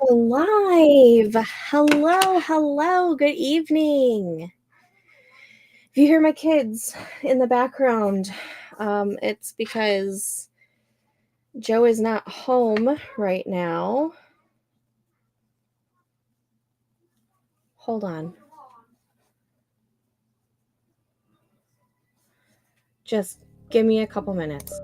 Live. Hello. Good evening. If you hear my kids in the background, it's because Joe is not home right now. Hold on. Just give me a couple minutes.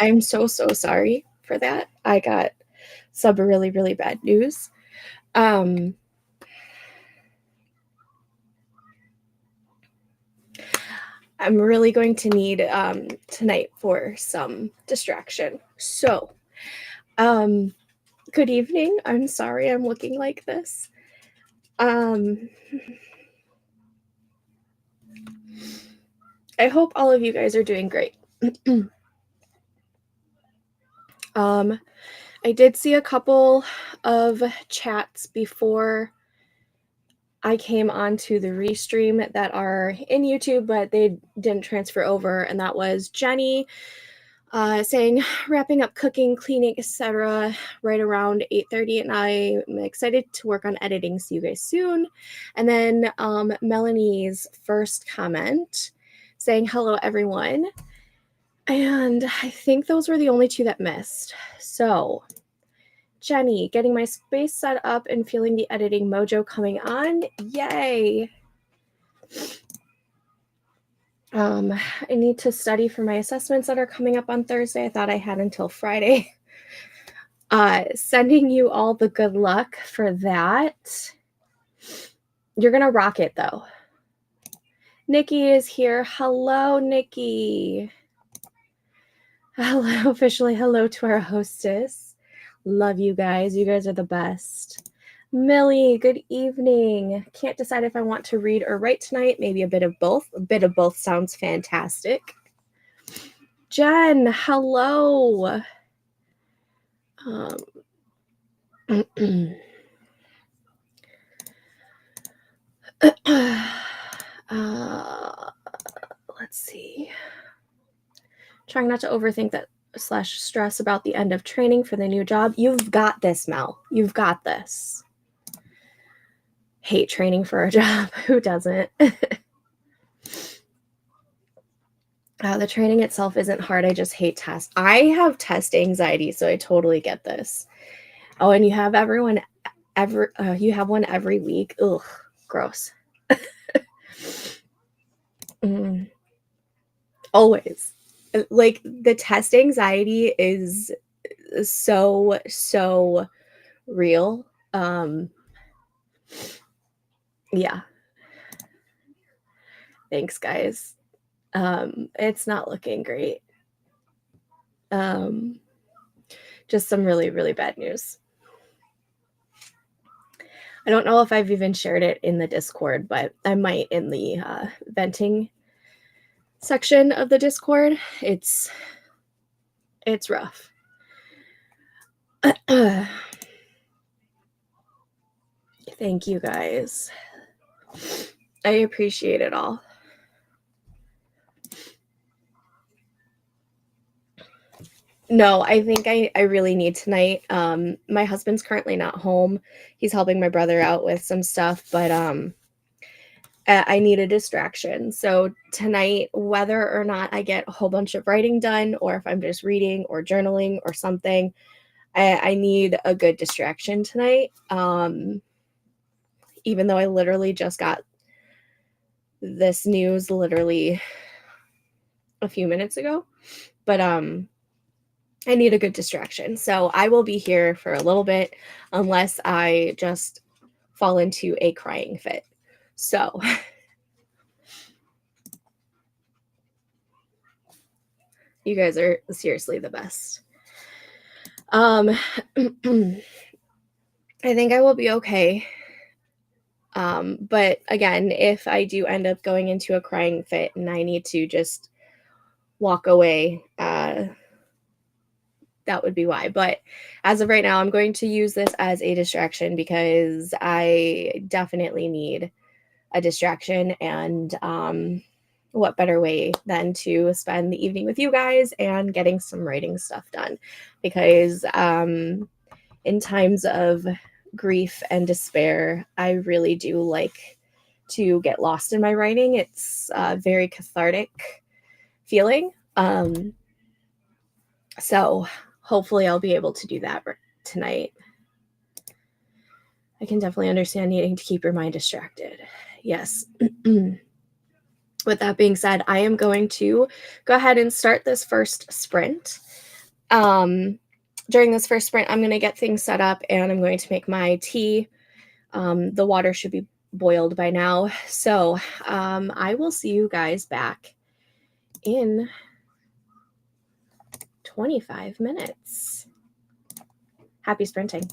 I'm so sorry for that. I got some really bad news. I'm really going to need tonight for some distraction. So, good evening. I'm sorry I'm looking like this. I hope all of you guys are doing great. I did see a couple of chats before I came onto the restream that are in YouTube, but they didn't transfer over, and that was Jenny saying wrapping up cooking, cleaning, etc. right around 8:30, and I'm excited to work on editing. See you guys soon. And then Melanie's first comment saying hello everyone, and I think those were the only two that missed. So Jenny, getting my space set up and feeling the editing mojo coming on. Yay. I need to study for my assessments that are coming up on Thursday. I thought I had until Friday. Sending you all the good luck for that. You're going to rock it, though. Nikki is here. Hello, Nikki. Hello, officially hello to our hostess. Love you guys. You guys are the best. Millie, good evening. Can't decide if I want to read or write tonight. Maybe a bit of both. A bit of both sounds fantastic. Jen, hello. Let's see. Trying not to overthink that / stress about the end of training for the new job. You've got this, Mel. You've got this. Hate training for a job. Who doesn't? The training itself isn't hard. I just hate tests. I have test anxiety, so I totally get this. Oh, and you have you have one every week. Ugh, gross. Always. Like, the test anxiety is so real. Yeah. Thanks, guys. It's not looking great. Just some really, really bad news. I don't know if I've even shared it in the Discord, but I might in the venting section of the Discord. It's rough. Thank you, guys. I appreciate it all. No, I think I really need tonight. My husband's currently not home. He's helping my brother out with some stuff, but I need a distraction. So tonight, whether or not I get a whole bunch of writing done, or if I'm just reading or journaling or something, I need a good distraction tonight. Even though I literally just got this news literally a few minutes ago, but I need a good distraction. So I will be here for a little bit unless I just fall into a crying fit. So you guys are seriously the best. I think I will be okay. But again, if I do end up going into a crying fit and I need to just walk away, that would be why. But as of right now, I'm going to use this as a distraction because I definitely need a distraction. And what better way than to spend the evening with you guys and getting some writing stuff done? Because in times of grief and despair, I really do like to get lost in my writing. It's a very cathartic feeling. So hopefully I'll be able to do that tonight. I can definitely understand needing to keep your mind distracted. Yes. With that being said, I am going to go ahead and start this first sprint. During this first sprint, I'm going to get things set up and I'm going to make my tea. The water should be boiled by now. So I will see you guys back in 25 minutes. Happy sprinting.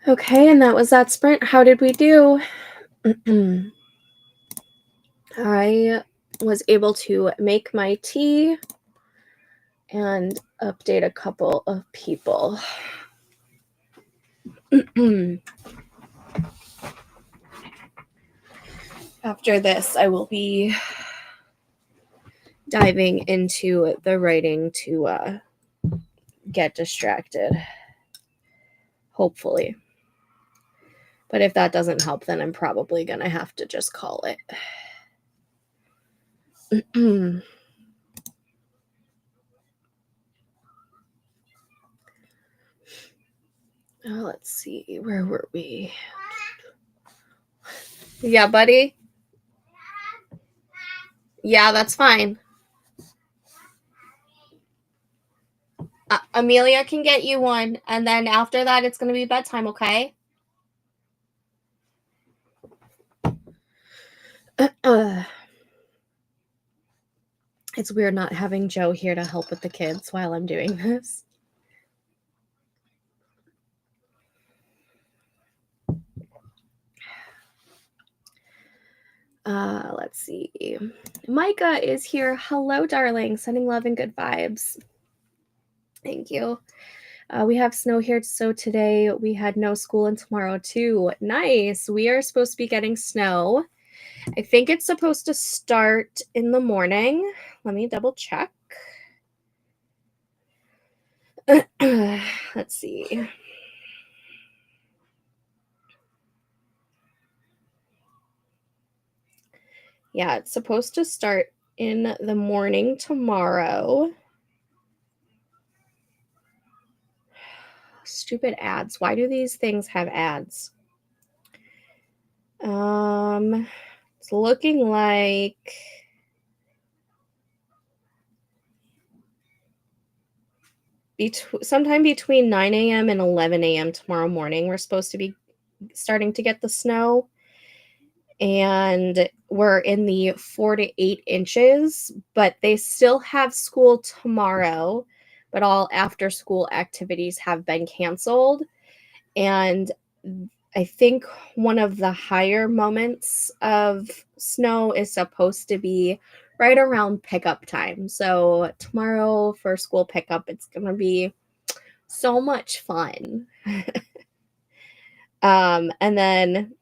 Okay, and that was that sprint. How did we do? I was able to make my tea and update a couple of people. After this, I will be diving into the writing to get distracted, hopefully. But if that doesn't help, then I'm probably going to have to just call it. Let's see, where were we? Yeah, buddy? Yeah, that's fine. Amelia can get you one, and then after that, it's going to be bedtime, okay? It's weird not having Joe here to help with the kids while I'm doing this. Let's see. Micah is here. Hello, darling. Sending love and good vibes. Thank you. We have snow here, so today we had no school and tomorrow too. Nice. We are supposed to be getting snow. I think it's supposed to start in the morning. Let me double check. Let's see. Yeah, it's supposed to start in the morning tomorrow. Stupid ads. Why do these things have ads? It's looking like sometime between 9 a.m. and 11 a.m. tomorrow morning, we're supposed to be starting to get the snow. And we're in the 4 to 8 inches, but they still have school tomorrow, but all after school activities have been canceled. And I think one of the higher moments of snow is supposed to be right around pickup time. So tomorrow for school pickup, it's going to be so much fun. And then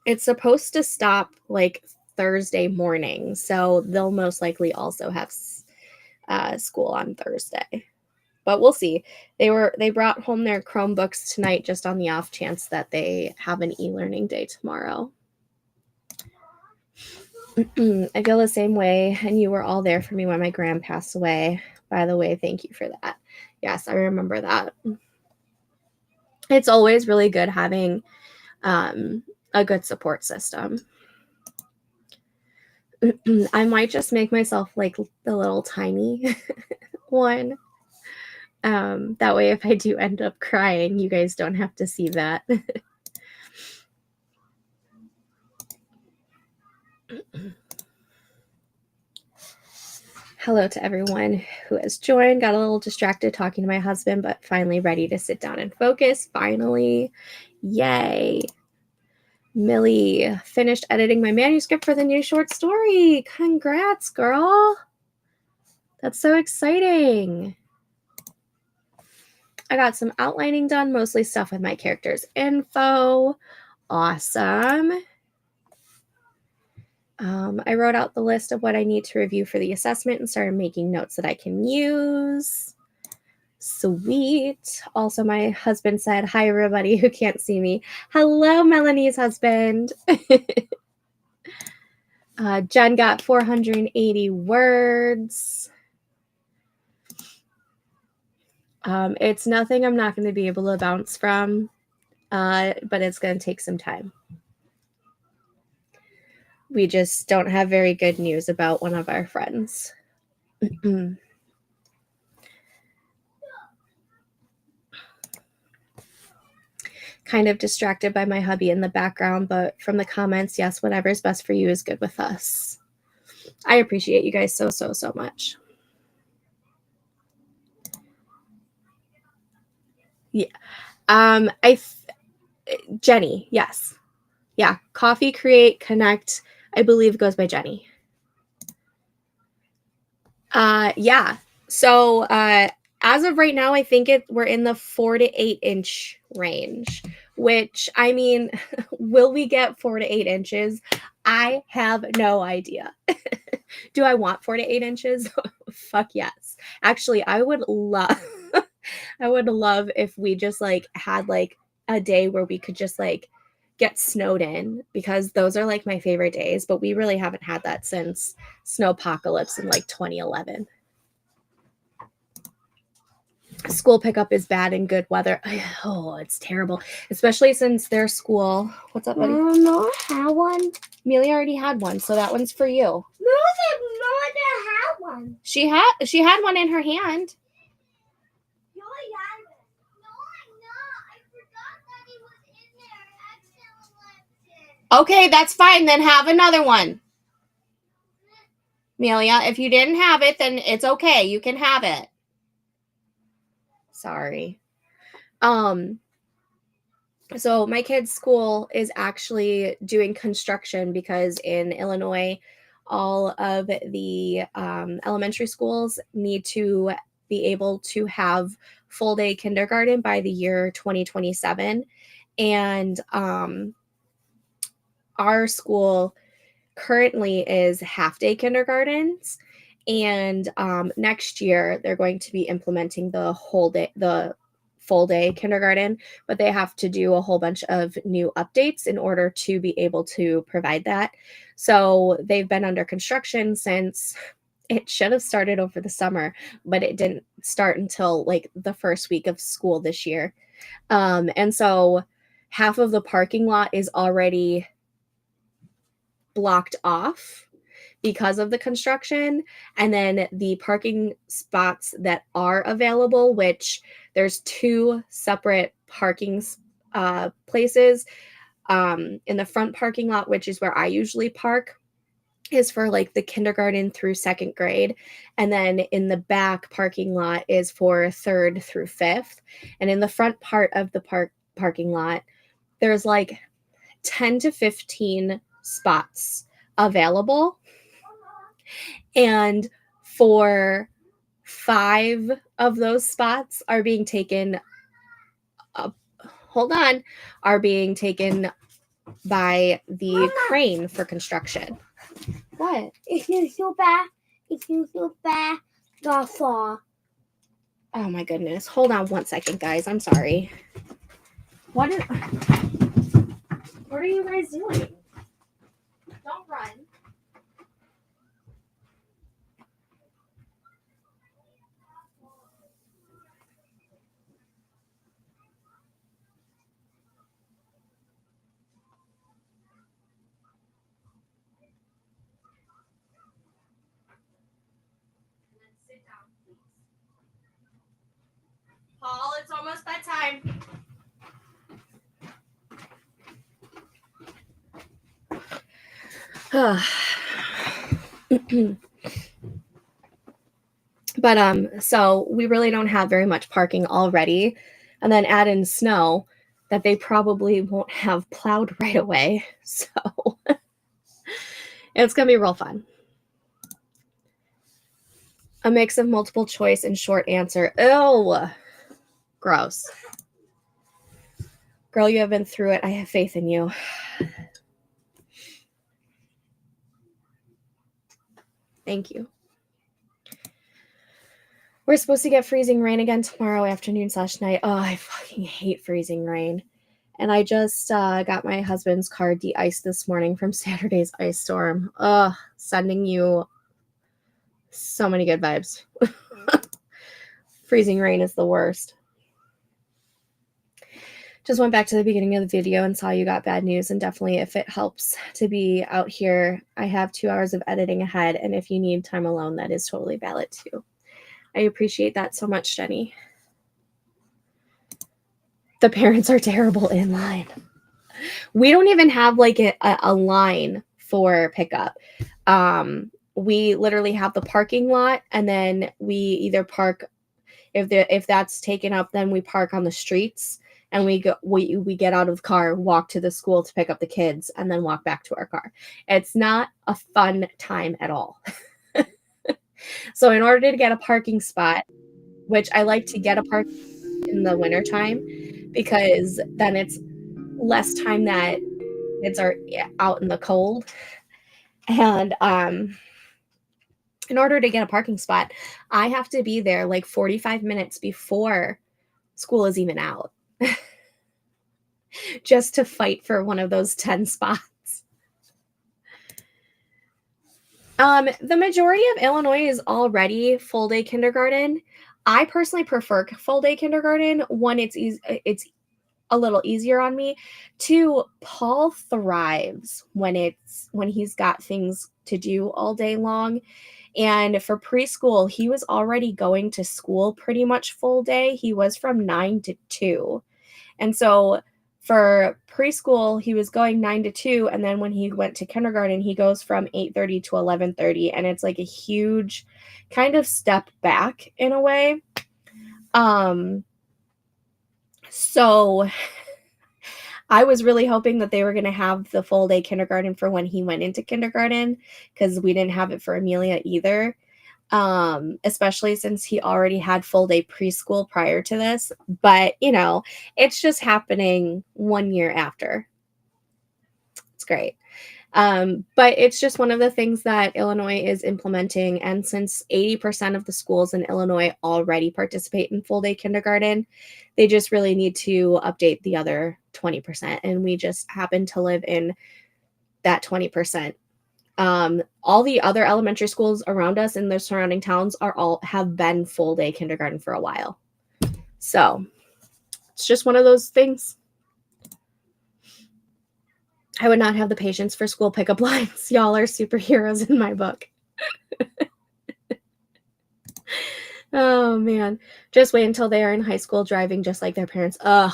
it's supposed to stop like Thursday morning. So they'll most likely also have school on Thursday. But we'll see. They brought home their Chromebooks tonight just on the off chance that they have an e-learning day tomorrow. I feel the same way, and you were all there for me when my grand passed away. By the way, thank you for that. Yes, I remember that. It's always really good having a good support system. I might just make myself like the little tiny one. That way, if I do end up crying, you guys don't have to see that. Hello to everyone who has joined. Got a little distracted talking to my husband, but finally ready to sit down and focus. Finally. Yay. Millie finished editing my manuscript for the new short story. Congrats, girl. That's so exciting. I got some outlining done, mostly stuff with my characters' info. Awesome. I wrote out the list of what I need to review for the assessment and started making notes that I can use. Sweet. Also, my husband said, hi, everybody who can't see me. Hello, Melanie's husband. Jen got 480 words. It's nothing I'm not going to be able to bounce from, but it's going to take some time. We just don't have very good news about one of our friends. Kind of distracted by my hubby in the background, but from the comments, yes, whatever's best for you is good with us. I appreciate you guys so much. Yeah. Jenny, yes. Yeah, Coffee, Create, Connect, I believe goes by Jenny. Yeah. So as of right now, I think we're in the 4 to 8 inch range, which, I mean, will we get 4 to 8 inches? I have no idea. Do I want 4 to 8 inches? Fuck yes. Actually, I would love I would love if we just like had like a day where we could just like get snowed in, because those are like my favorite days, but we really haven't had that since Snowpocalypse in like 2011. School pickup is bad in good weather. Oh, it's terrible, especially since their school. What's up, buddy? No, I had one. Amelia already had one, so that one's for you. No, I didn't have one. She had one in her hand. No, I haven't. No, I'm not. I forgot that it was in there. I accidentally left it. Okay, that's fine. Then have another one. Amelia, if you didn't have it, then it's okay. You can have it. Sorry. So my kid's school is actually doing construction because in Illinois, all of the elementary schools need to be able to have full day kindergarten by the year 2027. And our school currently is half day kindergartens. And next year they're going to be implementing the full day kindergarten, but they have to do a whole bunch of new updates in order to be able to provide that. So they've been under construction since it should have started over the summer, but it didn't start until like the first week of school this year. And so half of the parking lot is already blocked off because of the construction, and then the parking spots that are available, which there's 2 separate parking places, in the front parking lot, which is where I usually park, is for like the kindergarten through 2nd grade, and then in the back parking lot is for 3rd through 5th. And in the front part of the parking lot, there's like 10 to 15 spots available, and for 5 of those spots are being taken by the Mama. crane for construction. What? If you feel bad, go far. Oh my goodness. Hold on one second, guys. I'm sorry. What are you guys doing? Don't run. Sit down, please. Paul, it's almost bedtime. But so we really don't have very much parking already, and then add in snow that they probably won't have plowed right away, so it's gonna be real fun. A mix of multiple choice and short answer. Ew, gross. Girl, you have been through it. I have faith in you. Thank you. We're supposed to get freezing rain again tomorrow afternoon/night. Oh, I fucking hate freezing rain. And I just got my husband's car de-iced this morning from Saturday's ice storm. Sending you so many good vibes. Freezing rain is the worst. Just went back to the beginning of the video and saw you got bad news, and definitely if it helps to be out here, I have 2 hours of editing ahead, and if you need time alone, that is totally valid too. I appreciate that so much, Jenny. The parents are terrible in line. We don't even have like a line for pickup. We literally have the parking lot, and then we either park, if that's taken up, then we park on the streets, and we get out of the car, walk to the school to pick up the kids, and then walk back to our car. It's not a fun time at all. So in order to get a parking spot, which I like to get a park in the wintertime, because then it's less time that kids are out in the cold. And in order to get a parking spot, I have to be there like 45 minutes before school is even out, just to fight for one of those 10 spots. The majority of Illinois is already full day kindergarten. I personally prefer full day kindergarten. One, it's a little easier on me. Two, Paul thrives when he's got things to do all day long. And for preschool, he was already going to school pretty much full day. He was from 9 to 2. And so for preschool, he was going 9 to 2, and then when he went to kindergarten, he goes from 8:30 to 11:30, and it's like a huge kind of step back in a way. So I was really hoping that they were going to have the full day kindergarten for when he went into kindergarten, because we didn't have it for Amelia either. Especially since he already had full day preschool prior to this. But, it's just happening 1 year after. It's great. But it's just one of the things that Illinois is implementing. And since 80% of the schools in Illinois already participate in full day kindergarten, they just really need to update the other 20%. And we just happen to live in that 20%. All the other elementary schools around us in the surrounding towns have been full day kindergarten for a while. So it's just one of those things. I would not have the patience for school pickup lines. Y'all are superheroes in my book. Oh man. Just wait until they are in high school driving just like their parents. Ugh.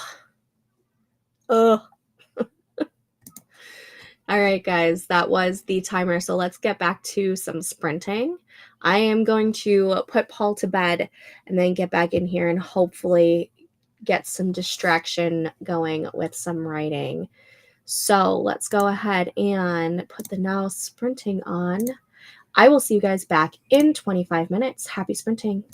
All right, guys, that was the timer. So let's get back to some sprinting. I am going to put Paul to bed and then get back in here and hopefully get some distraction going with some writing. So let's go ahead and put the now sprinting on. I will see you guys back in 25 minutes. Happy sprinting.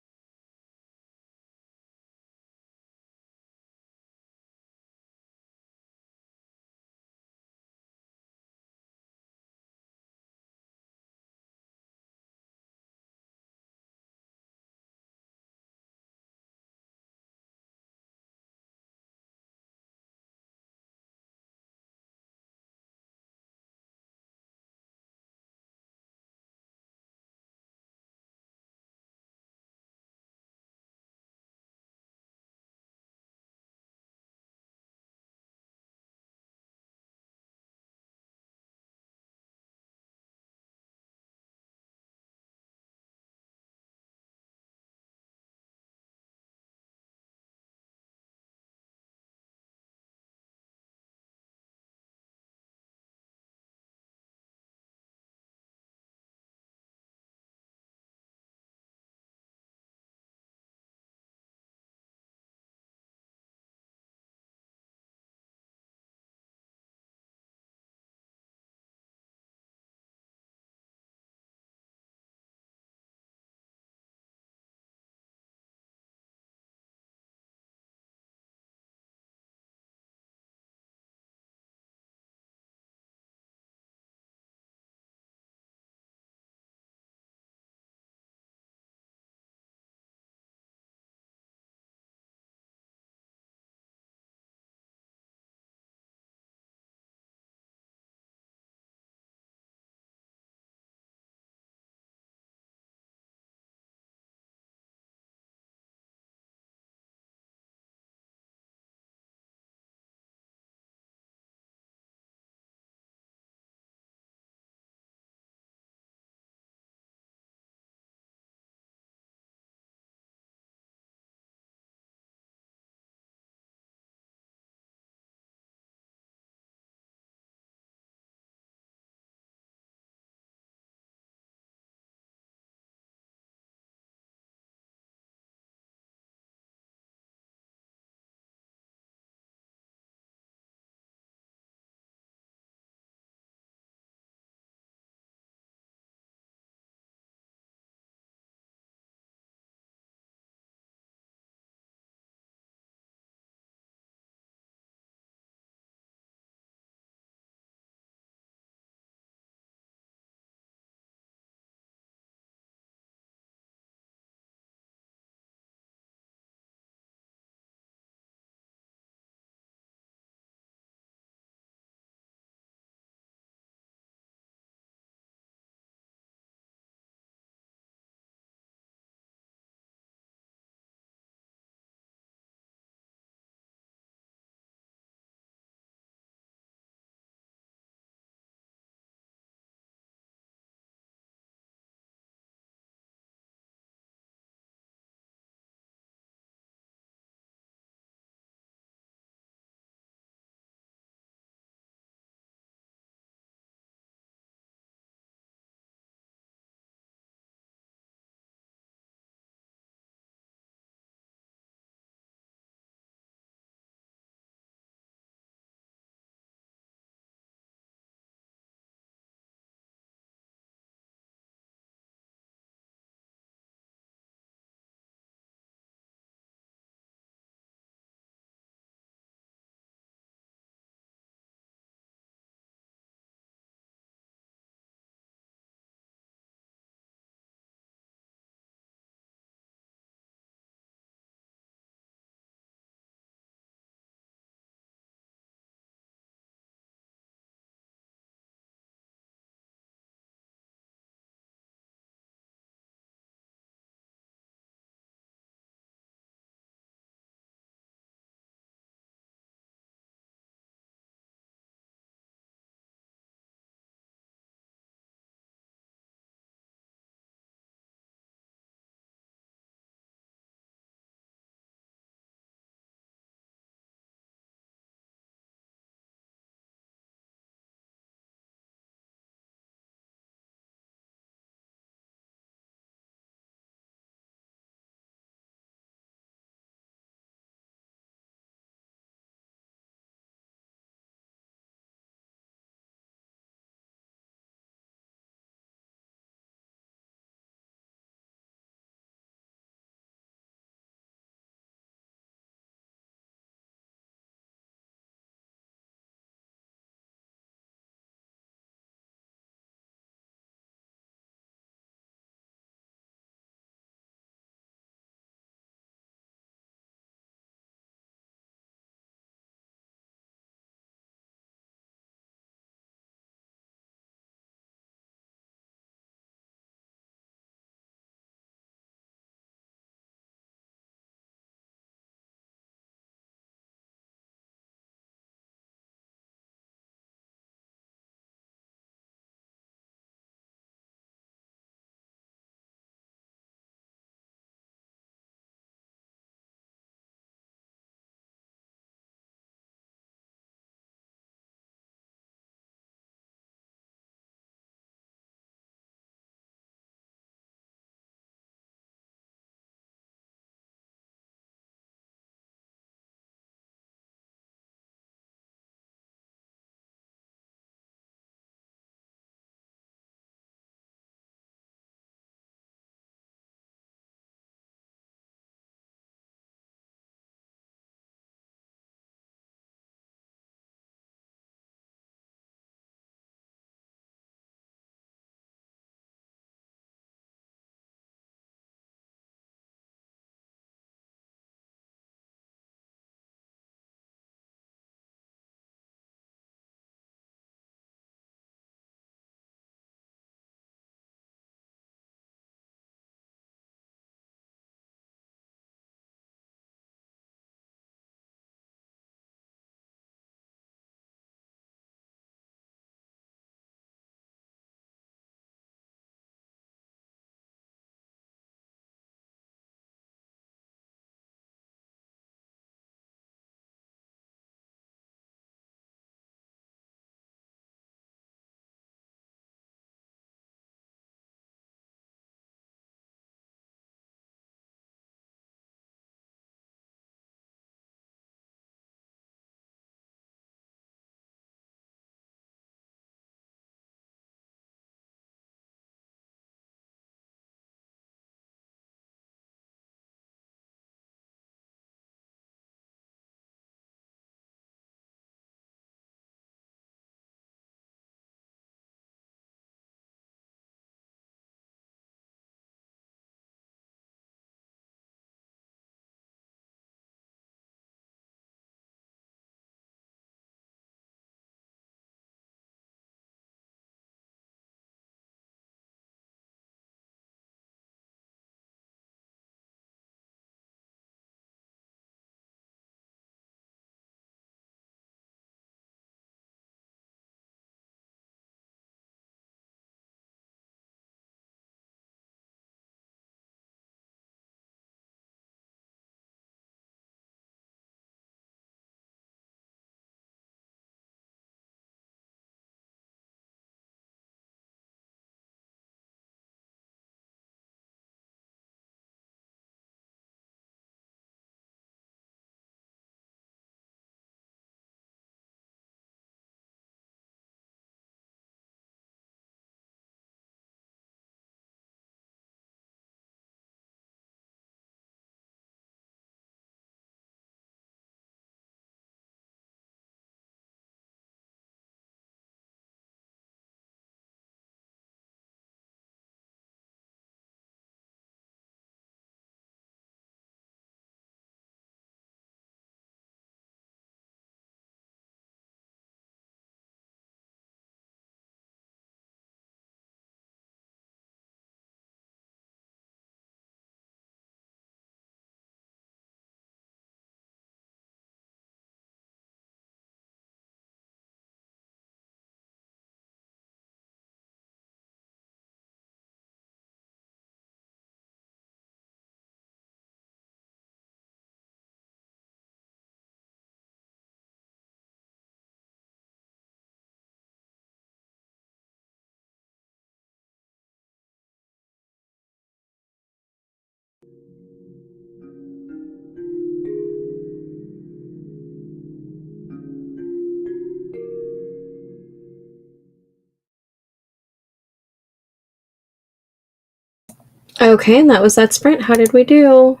Okay, and that was that sprint. How did we do?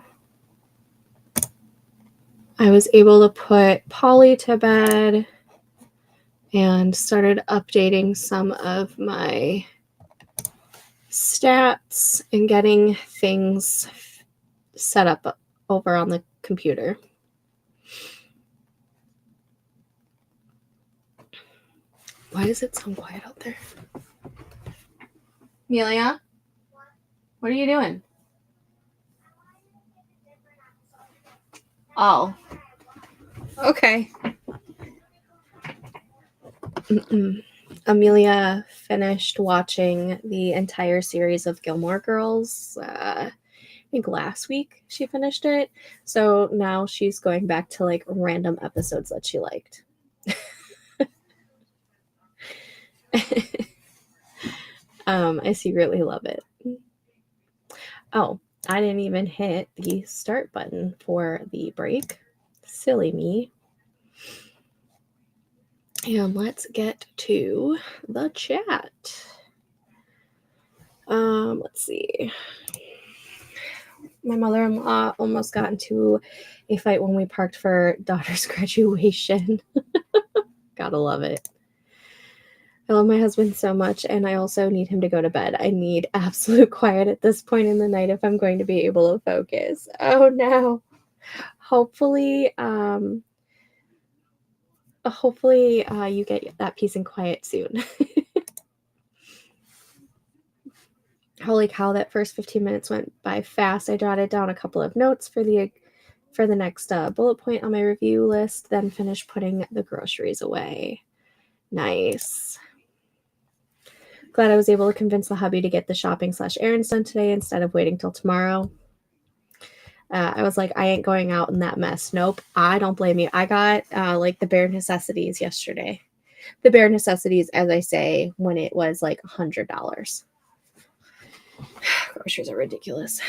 I was able to put Polly to bed and started updating some of my stats and getting things set up over on the computer. Why does it sound quiet out there? Amelia? What are you doing? Oh. Okay. Amelia finished watching the entire series of Gilmore Girls. I think last week she finished it. So now she's going back to like random episodes that she liked. I secretly love it. Oh, I didn't even hit the start button for the break. Silly me. And let's get to the chat. Let's see. My mother-in-law almost got into a fight when we parked for daughter's graduation. Gotta love it. I love my husband so much, and I also need him to go to bed. I need absolute quiet at this point in the night if I'm going to be able to focus. Oh no. Hopefully, you get that peace and quiet soon. Holy cow, that first 15 minutes went by fast. I jotted down a couple of notes for the next bullet point on my review list, then finished putting the groceries away. Nice. Glad I was able to convince the hubby to get the shopping/errands done today instead of waiting till tomorrow. I was like, I ain't going out in that mess. Nope, I don't blame you. I got like the bare necessities yesterday. The bare necessities, as I say, when it was like $100. Groceries are ridiculous.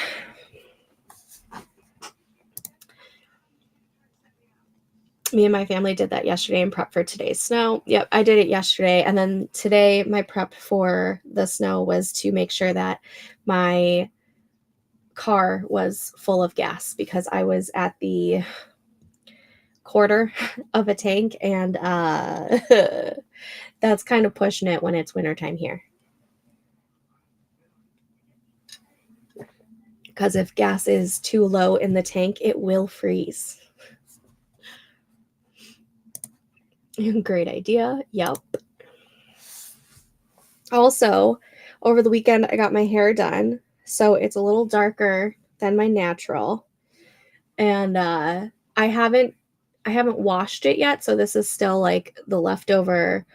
Me and my family did that yesterday and prep for today's snow. Yep, I did it yesterday. And then today, my prep for the snow was to make sure that my car was full of gas because I was at the quarter of a tank, and that's kind of pushing it when it's wintertime here. Because if gas is too low in the tank, it will freeze. Great idea. Yep. Also, over the weekend, I got my hair done, so it's a little darker than my natural. And I haven't washed it yet, so this is still like the leftover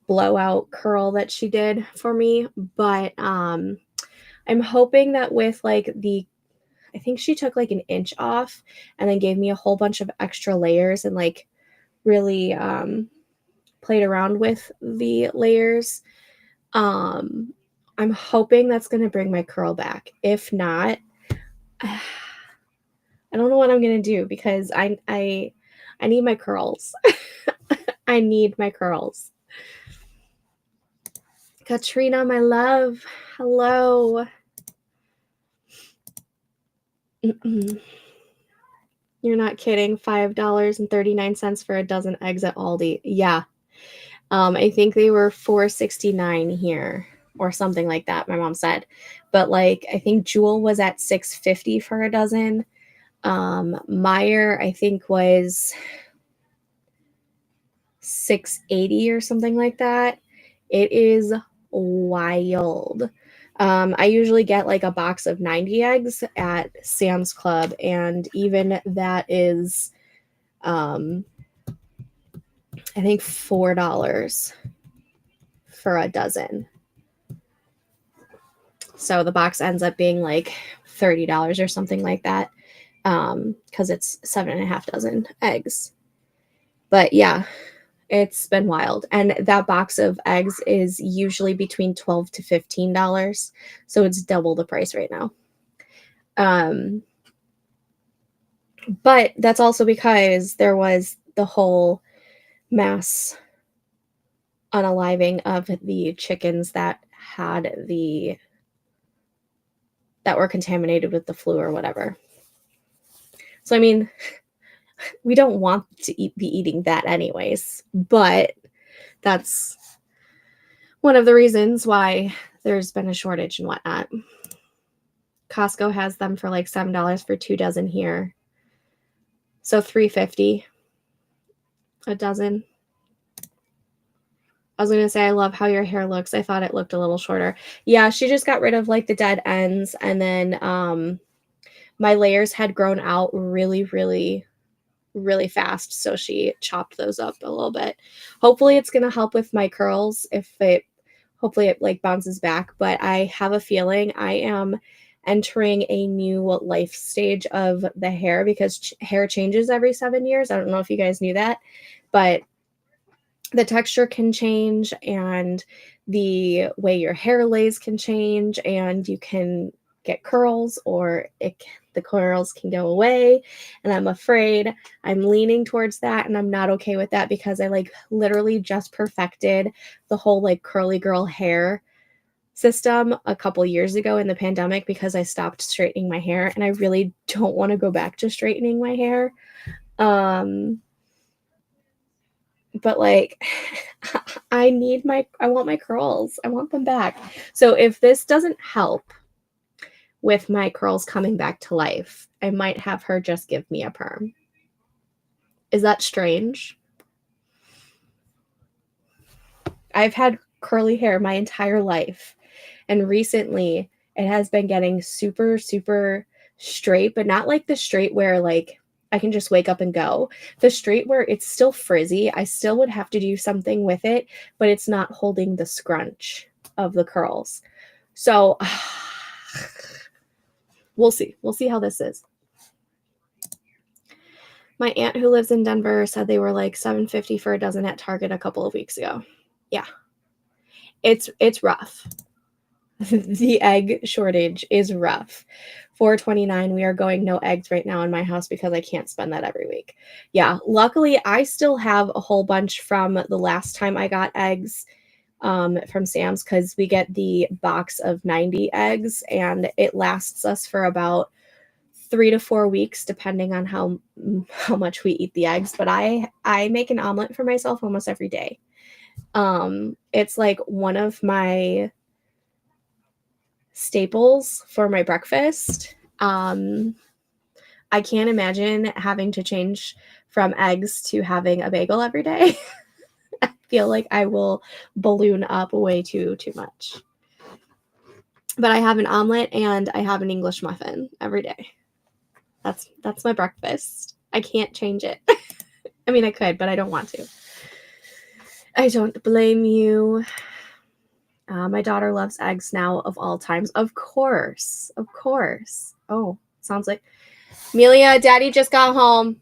blowout curl that she did for me. But I'm hoping that with like I think she took like an inch off and then gave me a whole bunch of extra layers and like really played around with the layers. I'm hoping that's going to bring my curl back. If not, I don't know what I'm going to do because I need my curls. I need my curls. Katrina, my love. Hello. You're not kidding. $5.39 for a dozen eggs at Aldi. Yeah. I think they were $4.69 here or something like that, my mom said. But like I think Jewel was at $6.50 for a dozen. Meyer, I think, was $6.80 or something like that. It is wild. I usually get like a box of 90 eggs at Sam's Club, and even that is I think $4 for a dozen. So the box ends up being like $30 or something like that, because it's 7.5 dozen eggs. But yeah, it's been wild. And that box of eggs is usually between $12 to $15. So it's double the price right now. But that's also because there was the whole mass unaliving of the chickens that had the that were contaminated with the flu or whatever. So, I mean, we don't want to be eating that anyways, but that's one of the reasons why there's been a shortage and whatnot. Costco has them for like $7 for 2 dozen here. So $3.50 a dozen. I was going to say, I love how your hair looks. I thought it looked a little shorter. Yeah, she just got rid of like the dead ends, and then my layers had grown out really, really, really fast, so she chopped those up a little bit. Hopefully it's going to help with my curls hopefully it like bounces back, but I have a feeling I am entering a new life stage of the hair because hair changes every 7 years. I don't know if you guys knew that, but the texture can change and the way your hair lays can change, and you can get curls or the curls can go away. And I'm afraid I'm leaning towards that, and I'm not okay with that because I like literally just perfected the whole like curly girl hair system a couple years ago in the pandemic because I stopped straightening my hair, and I really don't want to go back to straightening my hair. But like I want my curls. I want them back. So if this doesn't help with my curls coming back to life, I might have her just give me a perm. Is that strange? I've had curly hair my entire life, and recently it has been getting super, super straight, but not like the straight where like I can just wake up and go. The straight where it's still frizzy. I still would have to do something with it, but it's not holding the scrunch of the curls. So we'll see. We'll see how this is. My aunt who lives in Denver said they were like $7.50 for a dozen at Target a couple of weeks ago. Yeah. It's rough. The egg shortage is rough. $4.29. We are going no eggs right now in my house because I can't spend that every week. Yeah, luckily I still have a whole bunch from the last time I got eggs from Sam's, because we get the box of 90 eggs and it lasts us for about 3 to 4 weeks depending on how much we eat the eggs. But I make an omelet for myself almost every day. It's like one of my staples for my breakfast. I can't imagine having to change from eggs to having a bagel every day. I feel like I will balloon up way too much. But I have an omelet and I have an English muffin every day. That's my breakfast. I can't change it. I mean, I could, but I don't want to. I don't blame you. My daughter loves eggs now of all times. Of course. Of course. Oh, sounds like Amelia, Daddy just got home.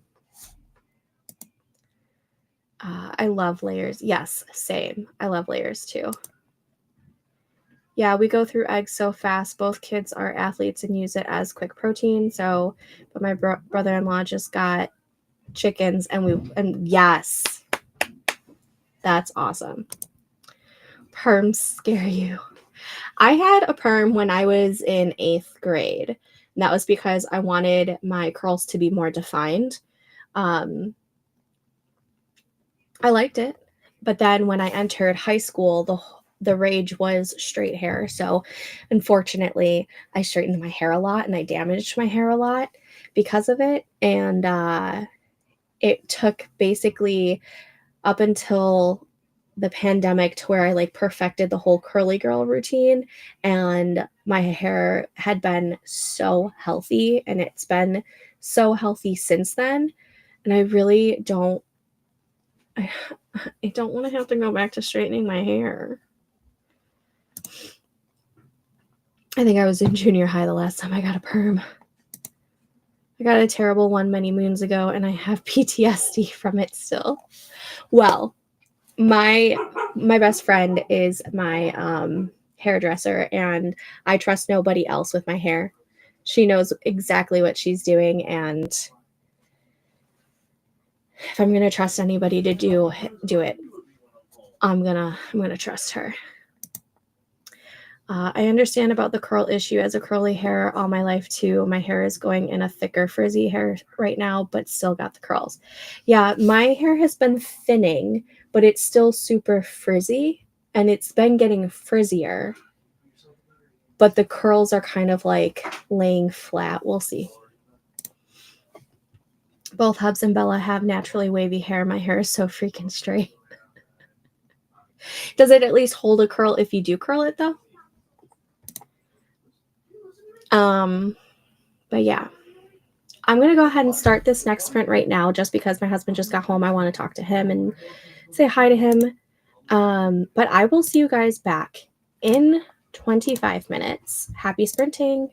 I love layers. Yes, same. I love layers too. Yeah, we go through eggs so fast. Both kids are athletes and use it as quick protein. So, but my brother-in-law just got chickens, and yes, that's awesome. Perms scare you. I had a perm when I was in 8th grade. And that was because I wanted my curls to be more defined. I liked it. But then when I entered high school, the rage was straight hair. So unfortunately, I straightened my hair a lot and I damaged my hair a lot because of it. And it took basically up until the pandemic to where I like perfected the whole curly girl routine, and my hair had been so healthy, and it's been so healthy since then. And I really don't want to have to go back to straightening my hair. I think I was in junior high the last time I got a perm. I got a terrible one many moons ago, and I have PTSD from it still. Well, my best friend is my hairdresser, and I trust nobody else with my hair. She knows exactly what she's doing, and if I'm gonna trust anybody to do it, I'm gonna trust her. I understand about the curl issue as a curly hair all my life too. My hair is going in a thicker frizzy hair right now, but still got the curls. Yeah, my hair has been thinning, but it's still super frizzy and it's been getting frizzier. But the curls are kind of like laying flat. We'll see. Both Hubs and Bella have naturally wavy hair. My hair is so freaking straight. Does it at least hold a curl if you do curl it though? But yeah, I'm going to go ahead and start this next sprint right now just because my husband just got home. I want to talk to him and say hi to him. But I will see you guys back in 25 minutes. Happy sprinting.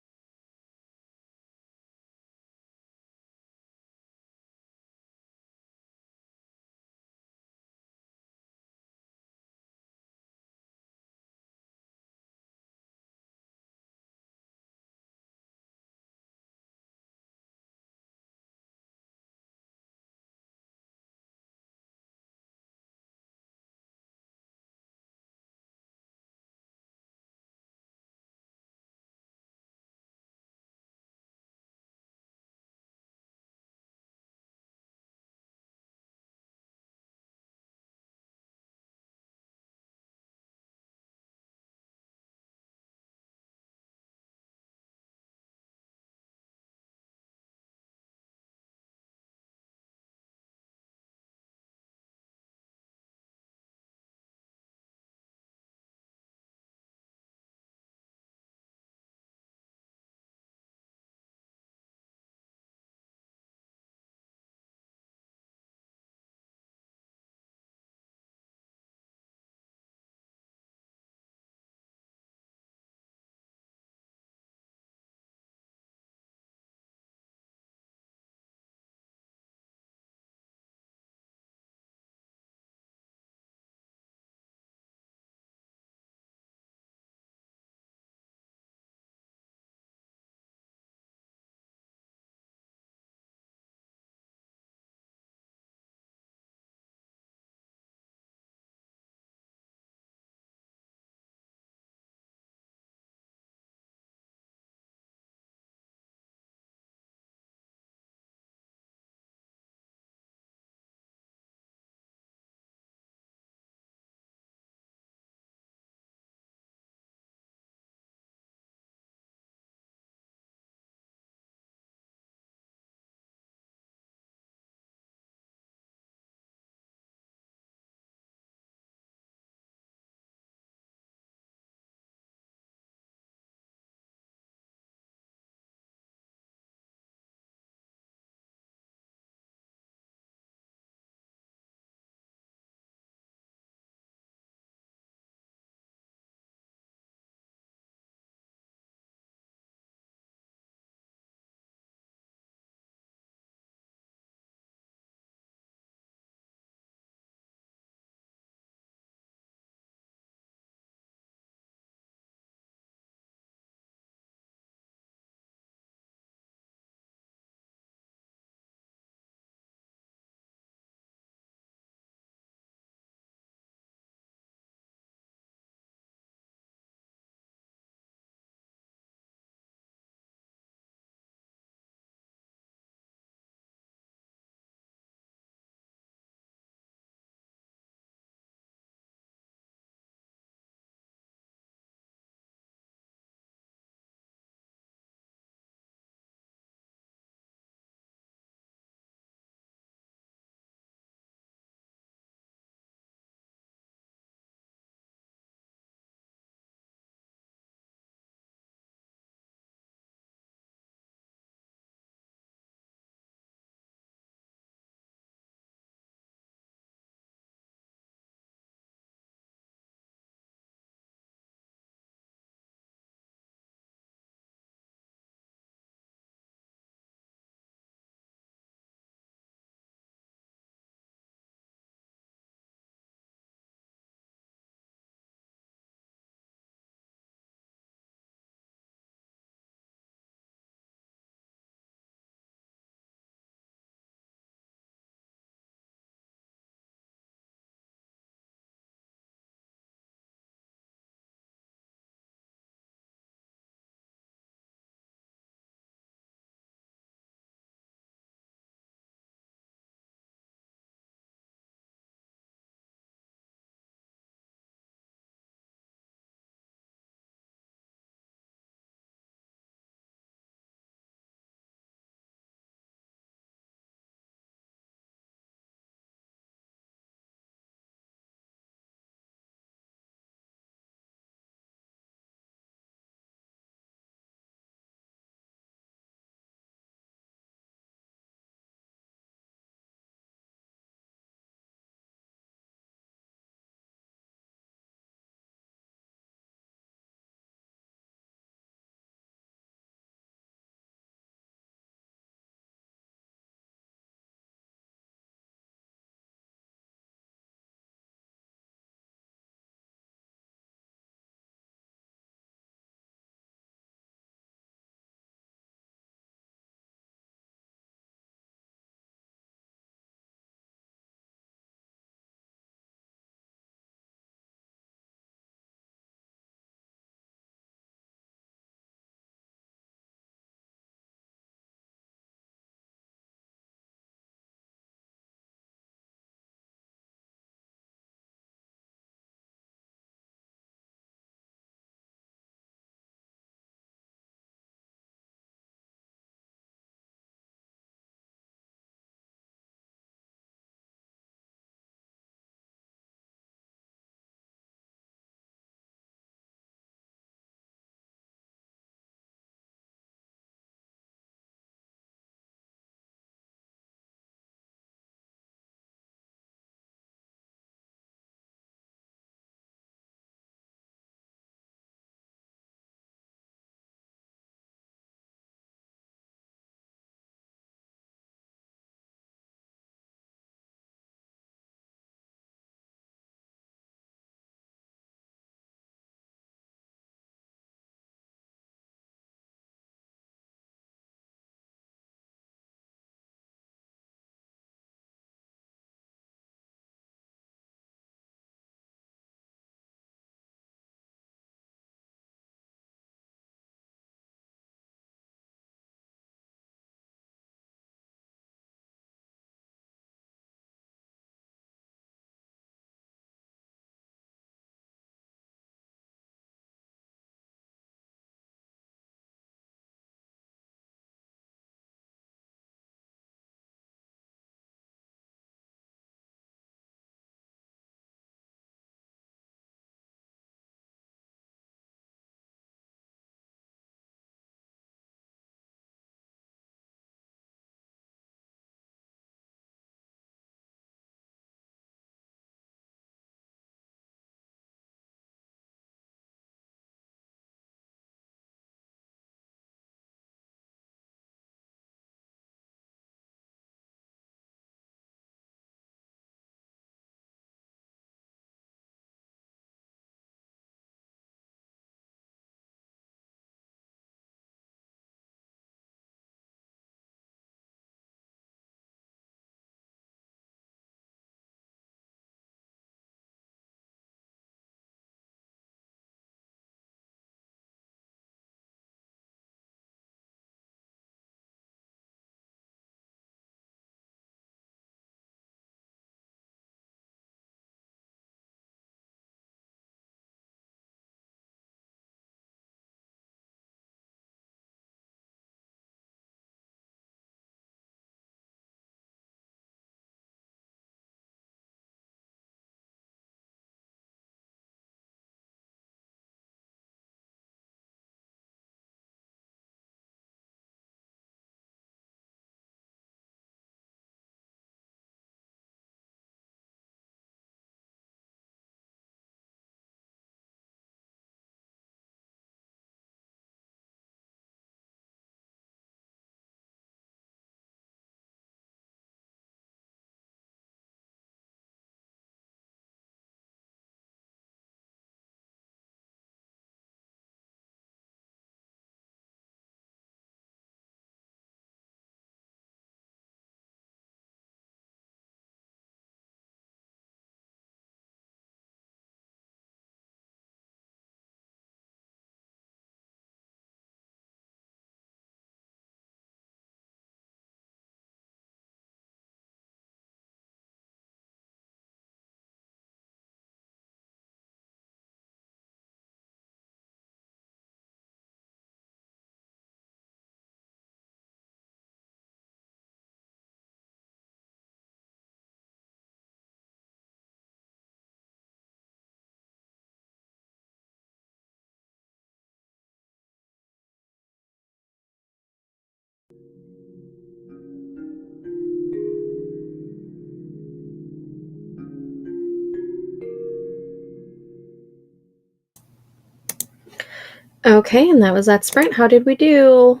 Okay, and that was that sprint. How did we do?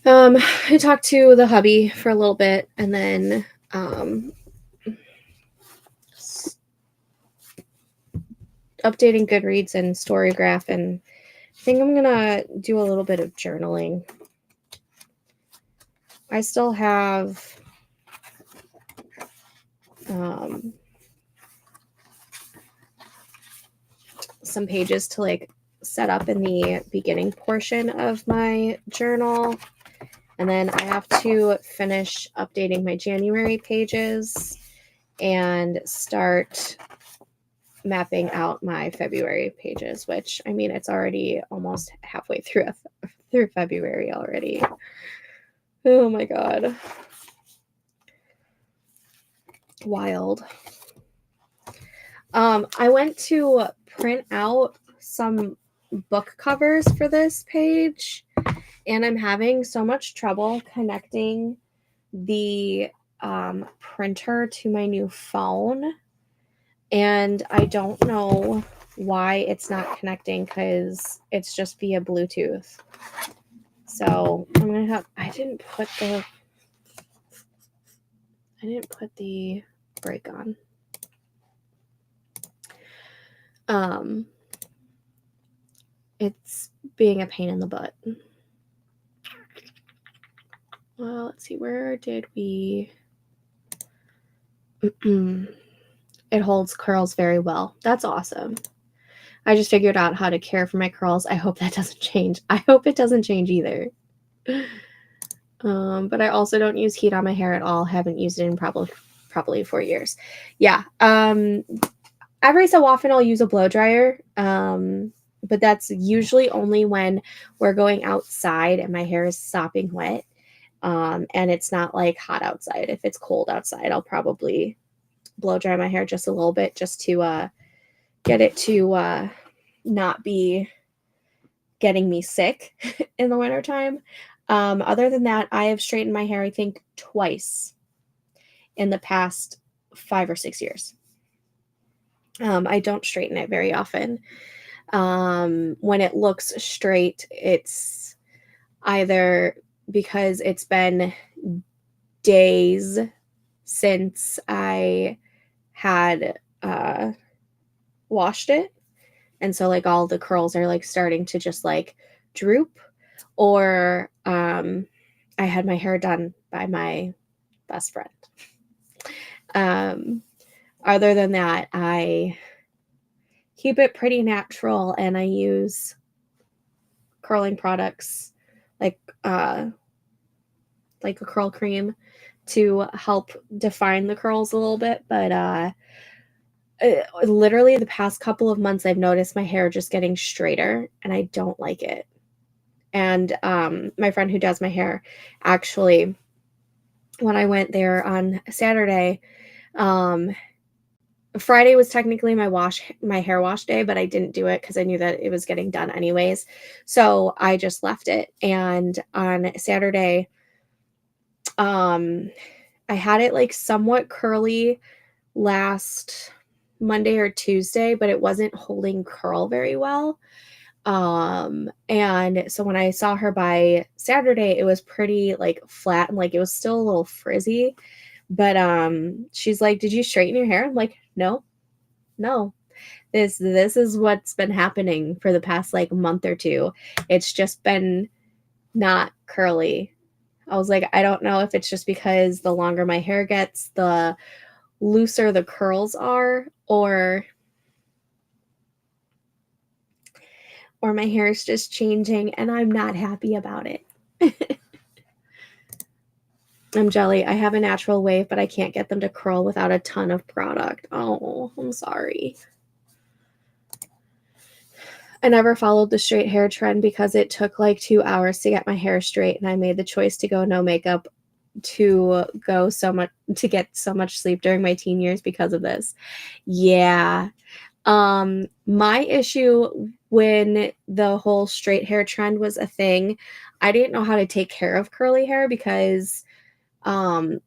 I talked to the hubby for a little bit, and then updating Goodreads and Storygraph, and I think I'm gonna do a little bit of journaling. I still have some pages to like set up in the beginning portion of my journal, and then I have to finish updating my January pages and start mapping out my February pages, which, I mean, it's already almost halfway through February already. Oh my god. Wild. I went to print out some book covers for this page, and I'm having so much trouble connecting the printer to my new phone, and I don't know why it's not connecting because it's just via Bluetooth. So I'm gonna have, I didn't put the brake on. It's being a pain in the butt. Well, let's see, where did we? It holds curls very well. That's awesome. I just figured out how to care for my curls. I hope that doesn't change. I hope it doesn't change either. But I also don't use heat on my hair at all. Haven't used it in probably 4 years. Yeah. Every so often I'll use a blow dryer. But that's usually only when we're going outside and my hair is sopping wet. And it's not like hot outside. If it's cold outside, I'll probably blow dry my hair just a little bit just to get it to not be getting me sick in the wintertime. Other than that, I have straightened my hair, I think, twice in the past 5 or 6 years. I don't straighten it very often. When it looks straight, it's either because it's been days since I had washed it, and so like all the curls are like starting to just like droop, or I had my hair done by my best friend. Other than that, I keep it pretty natural, and I use curling products like a curl cream to help define the curls a little bit. But literally the past couple of months, I've noticed my hair just getting straighter, and I don't like it. And my friend who does my hair, actually, when I went there on Saturday, Friday was technically my hair wash day, but I didn't do it because I knew that it was getting done anyways. So I just left it. And on Saturday, I had it like somewhat curly last Monday or Tuesday, but it wasn't holding curl very well. And so when I saw her by Saturday, it was pretty like flat and like it was still a little frizzy. But she's like, "Did you straighten your hair?" I'm like, No. This is what's been happening for the past like month or two. It's just been not curly. I was like, I don't know if it's just because the longer my hair gets, the looser the curls are, or my hair is just changing and I'm not happy about it. I'm jelly. I have a natural wave, but I can't get them to curl without a ton of product. Oh, I'm sorry. I never followed the straight hair trend because it took like 2 hours to get my hair straight, and I made the choice to go no makeup to get so much sleep during my teen years because of this. Yeah. My issue when the whole straight hair trend was a thing, I didn't know how to take care of curly hair because it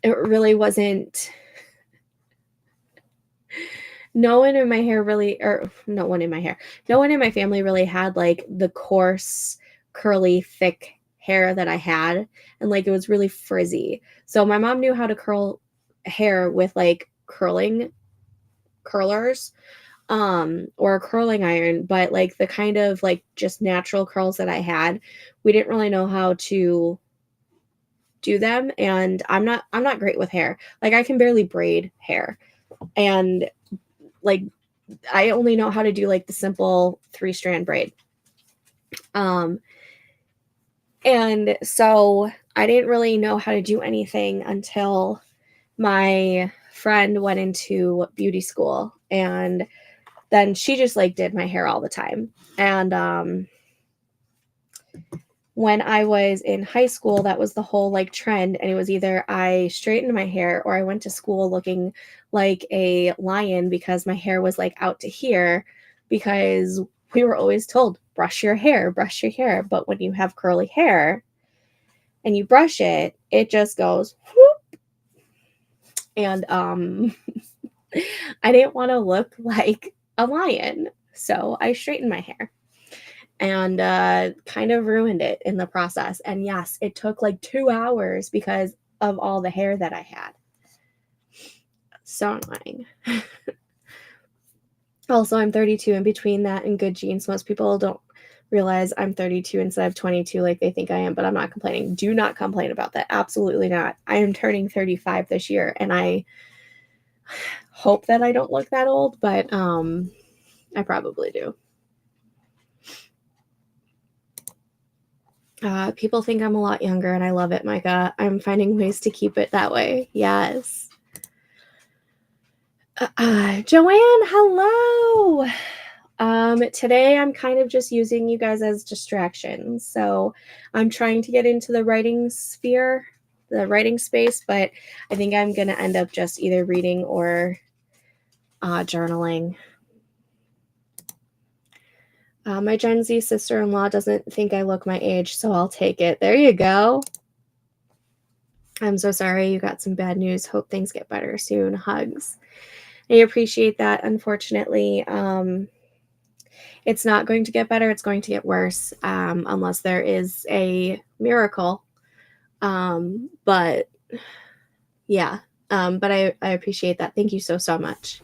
really wasn't. No one in my hair really, or no one in my family really had like the coarse, curly, thick hair that I had. And like it was really frizzy. So my mom knew how to curl hair with like curlers, or a curling iron, but like the kind of like just natural curls that I had, we didn't really know how to do them. And I'm not great with hair. Like I can barely braid hair. And like I only know how to do like the simple 3-strand braid. And so I didn't really know how to do anything until my friend went into beauty school, and then she just like did my hair all the time. And when I was in high school, that was the whole like trend, and it was either I straightened my hair or I went to school looking like a lion because my hair was like out to here, because we were always told brush your hair, but when you have curly hair and you brush it, it just goes whoop. And I didn't want to look like a lion, so I straightened my hair. And kind of ruined it in the process. And yes, it took like 2 hours because of all the hair that I had. So annoying. Also, I'm 32, and between that and good genes, most people don't realize I'm 32 instead of 22 like they think I am, but I'm not complaining. Do not complain about that. Absolutely not. I am turning 35 this year, and I hope that I don't look that old, but I probably do. People think I'm a lot younger, and I love it, Micah. I'm finding ways to keep it that way. Yes. Joanne, hello. Today I'm kind of just using you guys as distractions. So I'm trying to get into the writing sphere, the writing space, but I think I'm going to end up just either reading or journaling. My Gen Z sister-in-law doesn't think I look my age, so I'll take it. There you go. I'm so sorry you got some bad news. Hope things get better soon. Hugs. I appreciate that. Unfortunately, it's not going to get better. It's going to get worse, unless there is a miracle. But yeah, but I appreciate that. Thank you so much.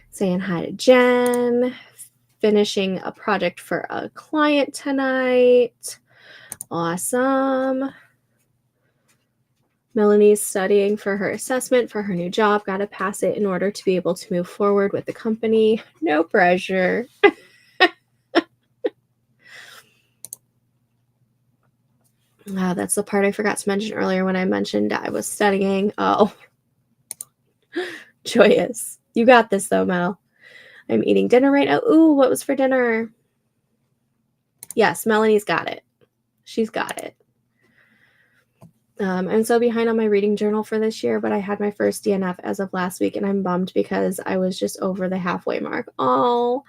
Saying hi to Jen, finishing a project for a client tonight. Awesome. Melanie's studying for her assessment for her new job. Got to pass it in order to be able to move forward with the company. No pressure. That's the part I forgot to mention earlier when I mentioned I was studying. Oh, joyous. You got this though, Mel. I'm eating dinner right now. Ooh, what was for dinner? Yes, Melanie's got it. She's got it. I'm so behind on my reading journal for this year, but I had my first DNF as of last week, and I'm bummed because I was just over the halfway mark. Oh,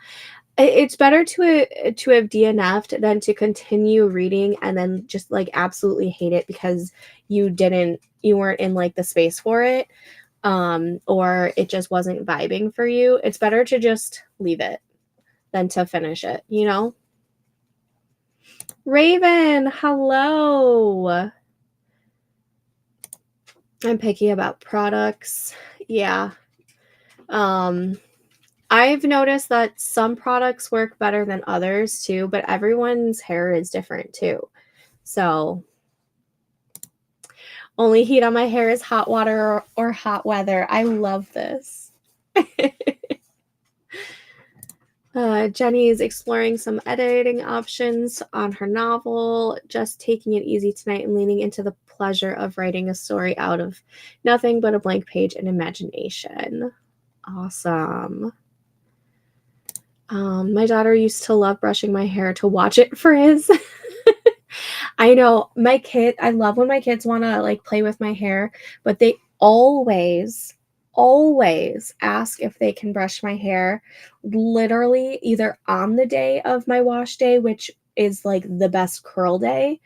it's better to have DNF'd than to continue reading and then just like absolutely hate it because you weren't in like the space for it, or it just wasn't vibing for you. It's better to just leave it than to finish it, you know? Raven, hello. I'm picky about products. Yeah. I've noticed that some products work better than others too, but everyone's hair is different too. So only heat on my hair is hot water or hot weather. I love this. Jenny is exploring some editing options on her novel, just taking it easy tonight and leaning into the pleasure of writing a story out of nothing but a blank page and imagination. Awesome. My daughter used to love brushing my hair to watch it frizz. I know I love when my kids want to like play with my hair, but always ask if they can brush my hair, literally either on the day of my wash day, which is like the best curl day,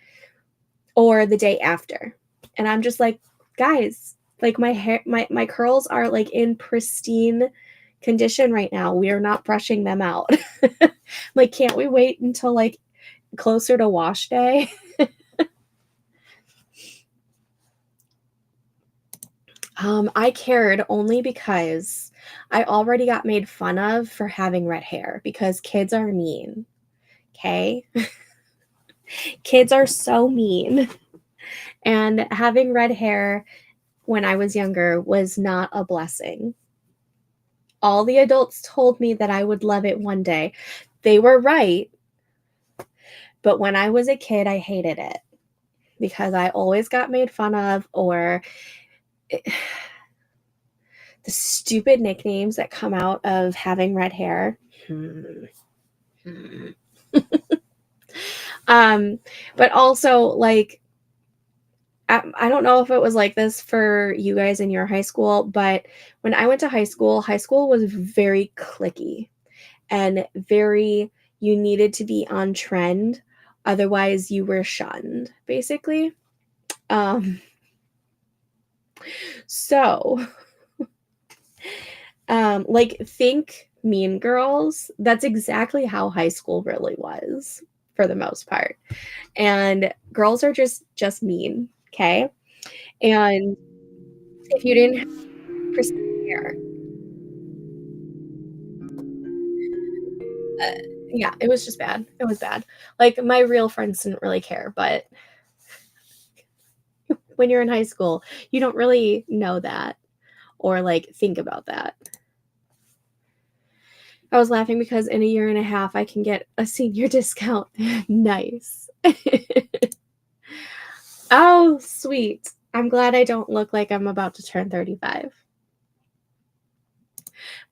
or the day after. And I'm just like, guys, like my hair, my curls are like in pristine condition right now. We are not brushing them out. Like, can't we wait until like closer to wash day? I cared only because I already got made fun of for having red hair because kids are mean. Okay? Kids are so mean. And having red hair when I was younger was not a blessing. All the adults told me that I would love it one day. They were right. But when I was a kid, I hated it because I always got made fun of, or the stupid nicknames that come out of having red hair. But also, like, I don't know if it was like this for you guys in your high school, but when I went to high school was very cliquey and very, you needed to be on trend. Otherwise, you were shunned, basically. So, like, think Mean Girls. That's exactly how high school really was for the most part. And girls are just mean, okay? And if you didn't have pristine hair, yeah, it was just bad. It was bad. Like, my real friends didn't really care, but when you're in high school, you don't really know that or like think about that. I was laughing because in a year and a half, I can get a senior discount. Nice. Oh, sweet. I'm glad I don't look like I'm about to turn 35.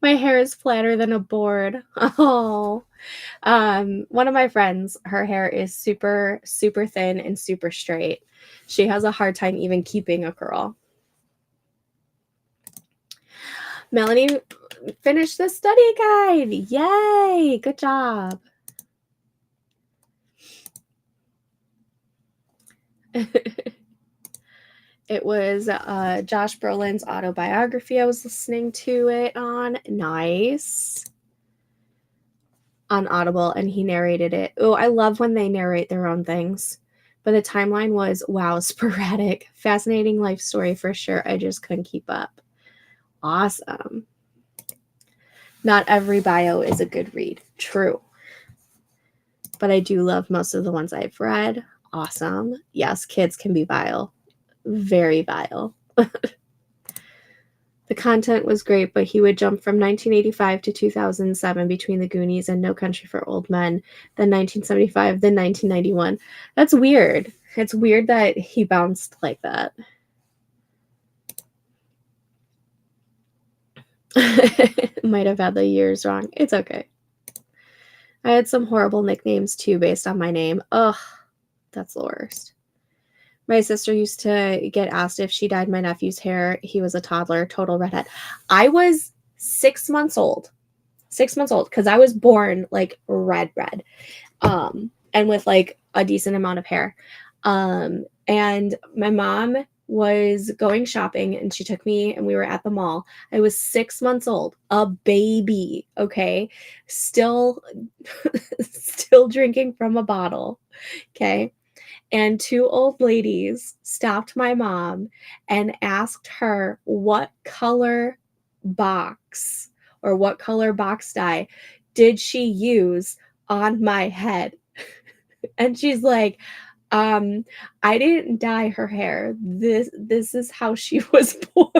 My hair is flatter than a board. Oh. One of my friends, her hair is super, super thin and super straight. She has a hard time even keeping a curl. Melanie finished the study guide. Yay! Good job. It was Josh Brolin's autobiography. I was listening to it on. Nice. On Audible, and he narrated it. Oh, I love when they narrate their own things. But the timeline was, wow, sporadic. Fascinating life story for sure. I just couldn't keep up. Awesome. Not every bio is a good read. True. But I do love most of the ones I've read. Awesome. Yes, kids can be vile. Very vile. The content was great, but he would jump from 1985 to 2007 between The Goonies and No Country for Old Men, then 1975, then 1991. That's weird. It's weird that he bounced like that. Might have had the years wrong. It's okay. I had some horrible nicknames too based on my name. Ugh, that's the worst. My sister used to get asked if she dyed my nephew's hair. He was a toddler, total redhead. I was 6 months old. 6 months old, because I was born like red. And with like a decent amount of hair. And my mom was going shopping and she took me and we were at the mall. I was 6 months old, a baby, okay? Still drinking from a bottle, okay? And two old ladies stopped my mom and asked her what color box or what color box dye did she use on my head. And she's like, I didn't dye her hair. This is how she was born.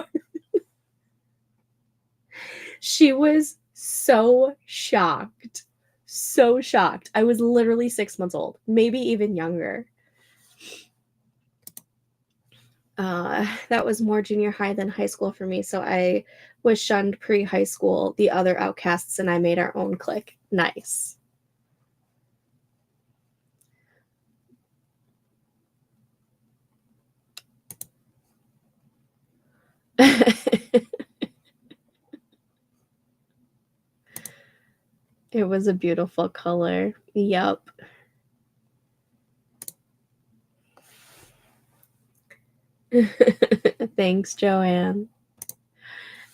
She was so shocked. So shocked. I was literally 6 months old, maybe even younger. That was more junior high than high school for me. So I was shunned pre-high school, the other outcasts, and I made our own clique. Nice. It was a beautiful color. Yep. Thanks, Joanne.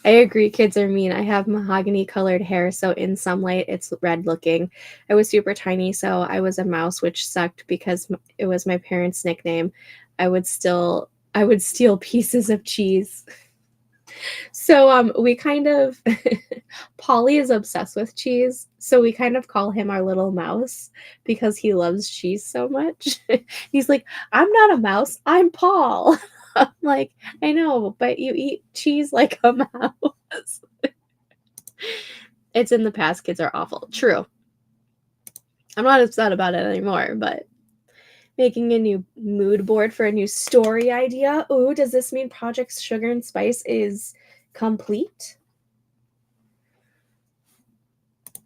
I agree, kids are mean. I have mahogany colored hair, so in sunlight it's red looking. I was super tiny, so I was a mouse, which sucked because it was my parents' nickname. I would steal pieces of cheese. So we kind of Polly is obsessed with cheese, so we kind of call him our little mouse because he loves cheese so much. He's like, "I'm not a mouse, I'm Paul." I'm like, "I know, but you eat cheese like a mouse." It's in the past, kids are awful. True. I'm not upset about it anymore, but making a new mood board for a new story idea. Ooh, does this mean Project Sugar and Spice is complete?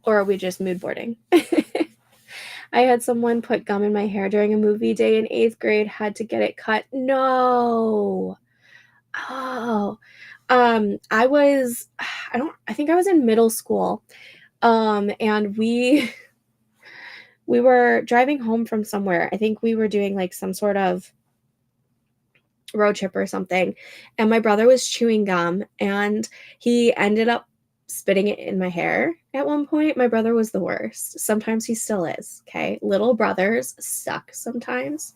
Or are we just mood boarding? I had someone put gum in my hair during a movie day in 8th grade, had to get it cut. No. Oh. I think I was in middle school. And we were driving home from somewhere. I think we were doing like some sort of road trip or something. And my brother was chewing gum and he ended up spitting it in my hair at one point. My brother was the worst. Sometimes he still is. Okay. Little brothers suck sometimes.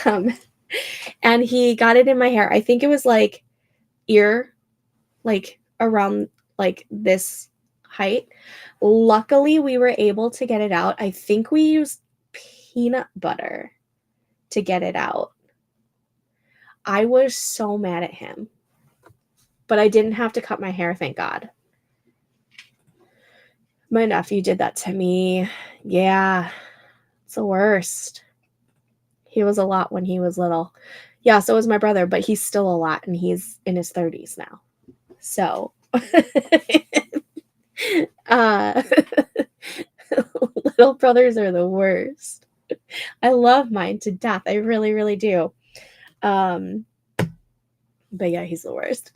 Um, and he got it in my hair. I think it was like like around like this height. Luckily, we were able to get it out. I think we used peanut butter to get it out. I was so mad at him, but I didn't have to cut my hair, thank God. My nephew did that to me. Yeah, it's the worst. He was a lot when he was little. Yeah, so was my brother, but he's still a lot and he's in his 30s now. So, little brothers are the worst. I love mine to death. I really, really do. But yeah, he's the worst.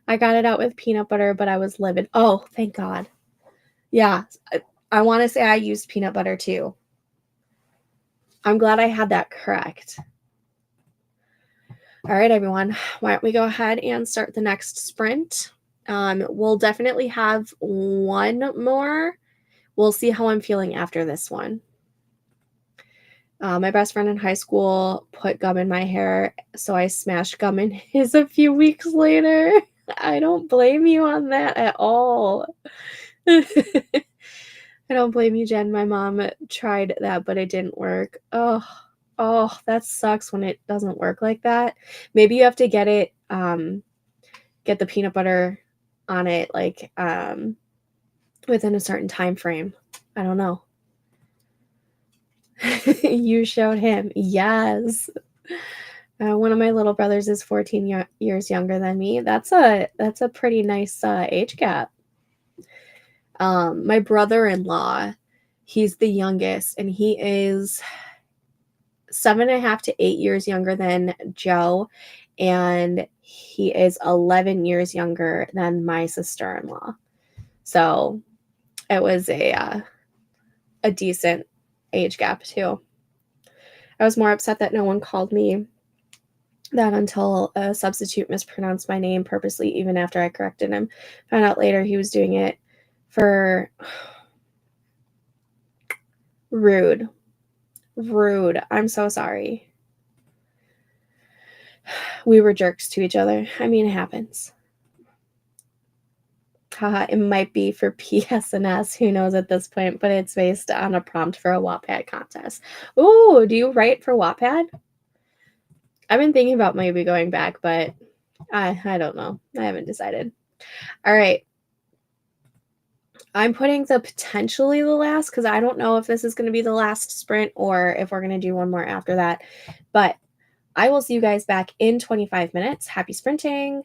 I got it out with peanut butter, but I was livid. Oh, thank God. Yeah, I want to say I used peanut butter too. I'm glad I had that correct. All right, everyone. Why don't we go ahead and start the next sprint? We'll definitely have one more. We'll see how I'm feeling after this one. My best friend in high school put gum in my hair, so I smashed gum in his a few weeks later. I don't blame you on that at all. I don't blame you, Jen. My mom tried that, but it didn't work. Oh, that sucks when it doesn't work like that. Maybe you have to get it, get the peanut butter on it, like, within a certain time frame. I don't know. You showed him. Yes. One of my little brothers is 14 years younger than me. That's a pretty nice age gap. My brother-in-law, he's the youngest, and he is 7.5 to 8 years younger than Joe, and he is 11 years younger than my sister-in-law. So it was a decent age gap too. I was more upset that no one called me that until a substitute mispronounced my name purposely, even after I corrected him. Found out later he was doing it for rude. I'm so sorry. We were jerks to each other. I mean, it happens. Haha, it might be for PSNS. Who knows at this point, but it's based on a prompt for a Wattpad contest. Ooh, do you write for Wattpad? I've been thinking about maybe going back, but I don't know. I haven't decided. All right. I'm putting the potentially the last because I don't know if this is going to be the last sprint or if we're going to do one more after that. But I will see you guys back in 25 minutes. Happy sprinting.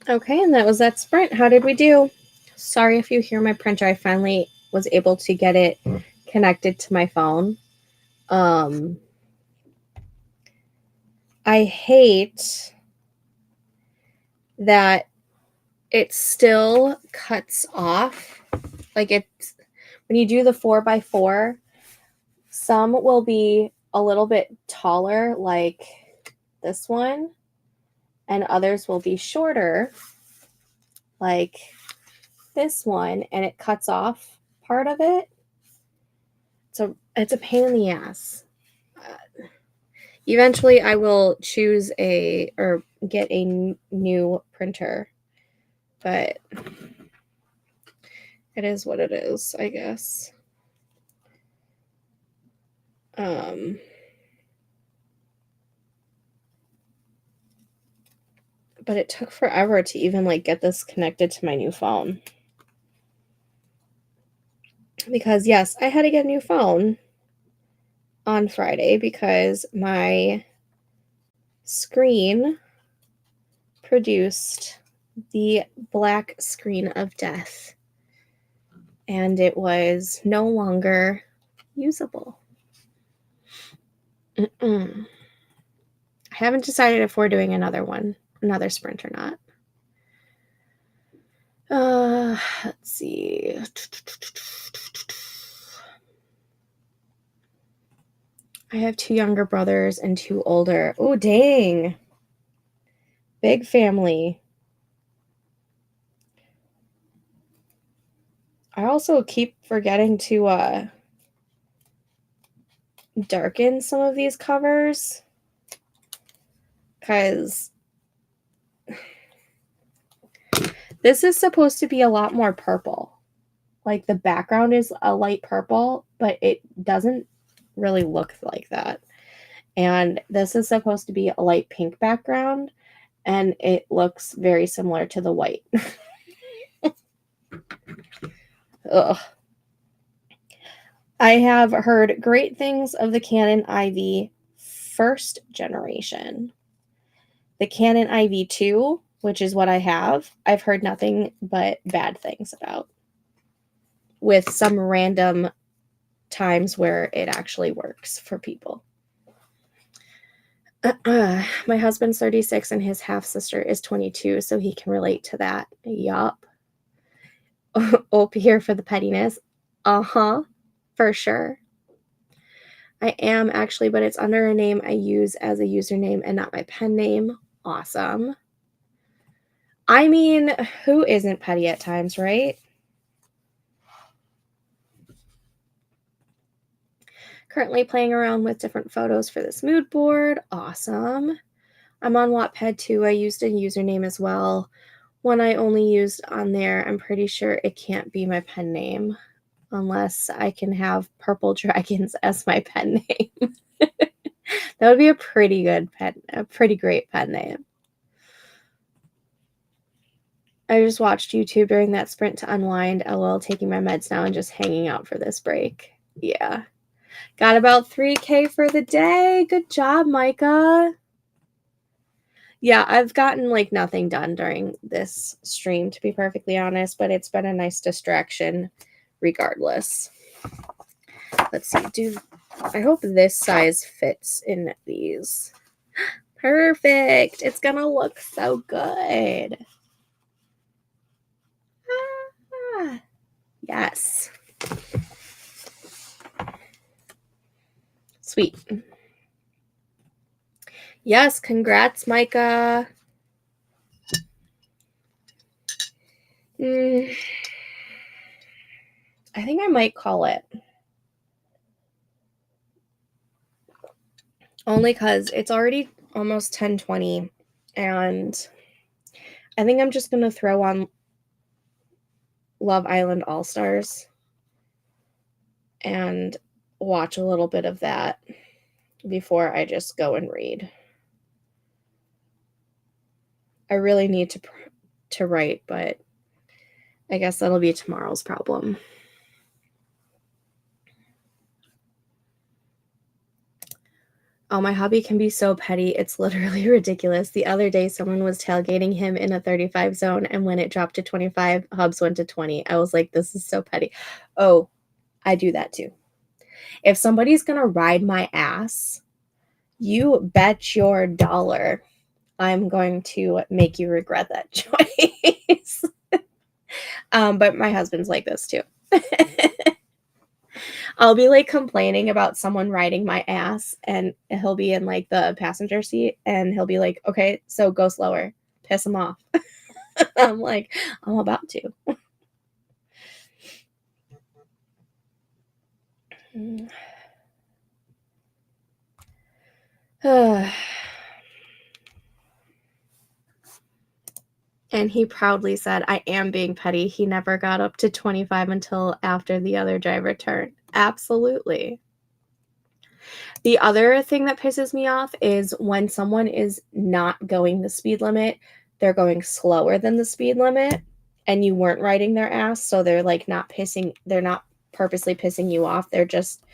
Okay, and that was that sprint. How did we do? Sorry if you hear my printer. I finally was able to get it connected to my phone. I hate that it still cuts off. Like it's when you do the 4x4, some will be a little bit taller, like this one, and others will be shorter, like this one, and it cuts off part of it. So it's a pain in the ass. Eventually, I will choose or get a new printer, but it is what it is, I guess. But it took forever to even like get this connected to my new phone. Because yes, I had to get a new phone on Friday because my screen produced the black screen of death and it was no longer usable. I haven't decided if we're doing another sprint or not. Let's see. I have 2 younger brothers and 2 older. Oh, dang. Big family. I also keep forgetting to darken some of these covers because this is supposed to be a lot more purple. Like the background is a light purple, but it doesn't really look like that. And this is supposed to be a light pink background, and it looks very similar to the white. Ugh. I have heard great things of the Canon IV first generation. The Canon IV2, which is what I have, I've heard nothing but bad things about, with some random times where it actually works for people. My husband's 36 and his half-sister is 22, so he can relate to that. Yup. Op here for the pettiness. Uh-huh. For sure. I am actually, but it's under a name I use as a username and not my pen name. Awesome. I mean, who isn't petty at times, right? Currently playing around with different photos for this mood board. Awesome. I'm on Wattpad too. I used a username as well. One I only used on there. I'm pretty sure it can't be my pen name unless I can have Purple Dragons as my pen name. That would be a pretty great pen name. I just watched YouTube during that sprint to unwind. LOL, taking my meds now and just hanging out for this break. Yeah. Got about 3K for the day. Good job, Micah. Yeah, I've gotten like nothing done during this stream, to be perfectly honest, but it's been a nice distraction regardless. Let's see. I hope this size fits in these. Perfect. It's gonna look so good. Yes. Sweet. Yes, congrats, Micah. I think I might call it. Only because it's already almost 10:20, and I think I'm just going to throw on Love Island All-Stars and watch a little bit of that before I just go and read. I really need to write, but I guess that'll be tomorrow's problem. Oh, my hubby can be so petty. It's literally ridiculous. The other day, someone was tailgating him in a 35 zone, and when it dropped to 25, hubs went to 20. I was like, this is so petty. Oh, I do that too. If somebody's going to ride my ass, you bet your dollar I'm going to make you regret that choice. But my husband's like this too. I'll be like complaining about someone riding my ass, and he'll be in like the passenger seat, and he'll be like, okay, so go slower, piss him off. I'm like, I'm about to. And he proudly said, I am being petty. He never got up to 25 until after the other driver turned. Absolutely. The other thing that pisses me off is when someone is not going the speed limit, they're going slower than the speed limit, and you weren't riding their ass, so they're like they're not purposely pissing you off. They're just,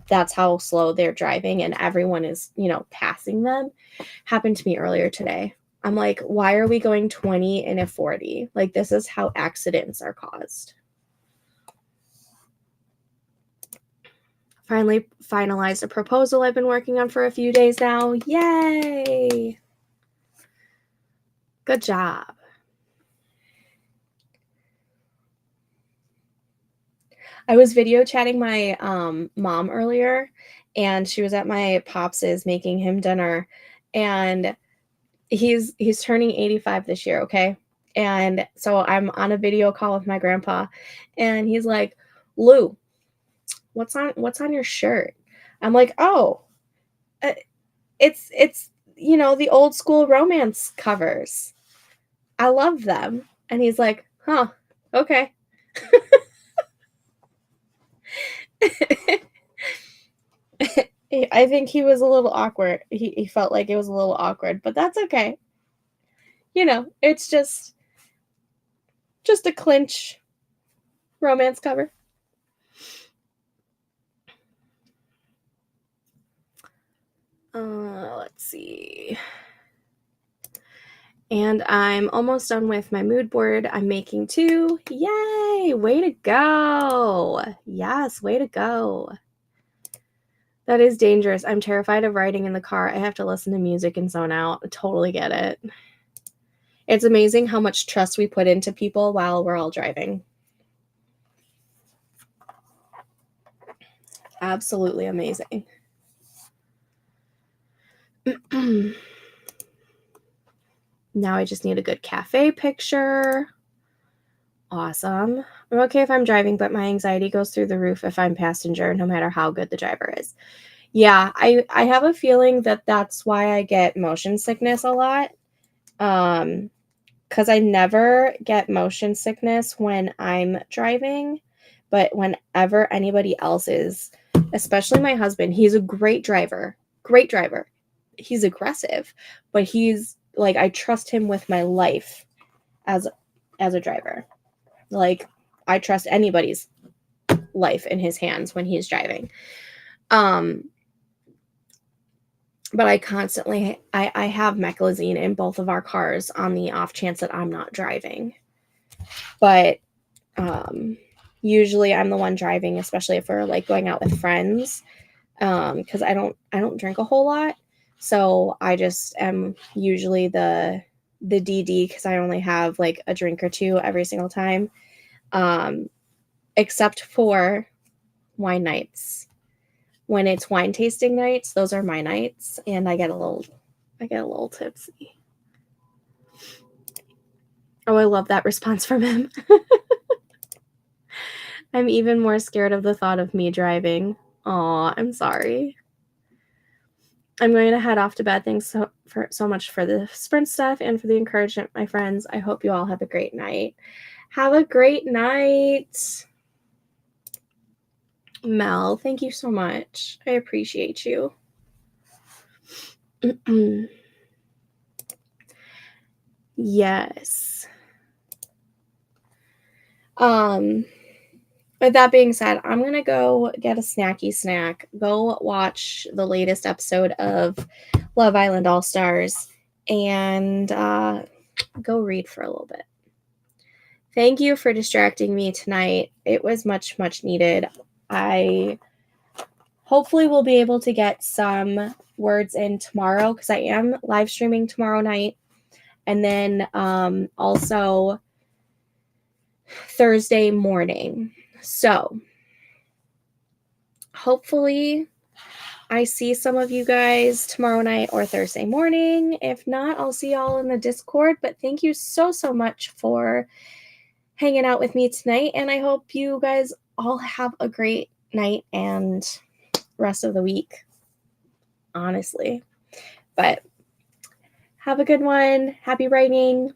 that's how slow they're driving, and everyone is, passing them. Happened to me earlier today. I'm like, why are we going 20 in a 40? Like, this is how accidents are caused. Finally finalized a proposal I've been working on for a few days now. Yay! Good job. I was video chatting my mom earlier, and she was at my pops's making him dinner, and he's turning 85 this year, okay? And so I'm on a video call with my grandpa, and he's like, Lou, what's on your shirt? I'm like, oh, it's the old school romance covers. I love them. And he's like, huh, okay. I think he was a little awkward. He felt like it was a little awkward, but that's okay. It's just a clinch romance cover. Let's see. And I'm almost done with my mood board. I'm making 2. Yay! Way to go. Yes, way to go. That is dangerous. I'm terrified of riding in the car. I have to listen to music and zone out. I totally get it. It's amazing how much trust we put into people while we're all driving. Absolutely amazing. Now I just need a good cafe picture. Awesome. I'm okay if I'm driving, but my anxiety goes through the roof if I'm passenger, no matter how good the driver is. Yeah, I have a feeling that that's why I get motion sickness a lot. Because I never get motion sickness when I'm driving, but whenever anybody else is, especially my husband, he's a great driver. Great driver. He's aggressive, but he's like, I trust him with my life as a driver. Like, I trust anybody's life in his hands when he's driving. But I constantly, I have meclizine in both of our cars on the off chance that I'm not driving. But usually I'm the one driving, especially if we're like going out with friends, because I don't drink a whole lot. So I just am usually the DD, because I only have like a drink or two every single time, except for wine nights. When it's wine tasting nights, those are my nights, and I get a little tipsy. Oh, I love that response from him. I'm even more scared of the thought of me driving. Aw, I'm sorry. I'm going to head off to bed. Thanks so much for the sprint stuff and for the encouragement, my friends. I hope you all have a great night. Have a great night. Mel, thank you so much. I appreciate you. Yes. with that being said, I'm going to go get a snacky snack, go watch the latest episode of Love Island All-Stars, and go read for a little bit. Thank you for distracting me tonight. It was much, much needed. I hopefully will be able to get some words in tomorrow because I am live streaming tomorrow night. And then also Thursday morning. So hopefully I see some of you guys tomorrow night or Thursday morning. If not, I'll see y'all in the Discord. But thank you so, so much for hanging out with me tonight. And I hope you guys all have a great night and rest of the week, honestly. But have a good one. Happy writing.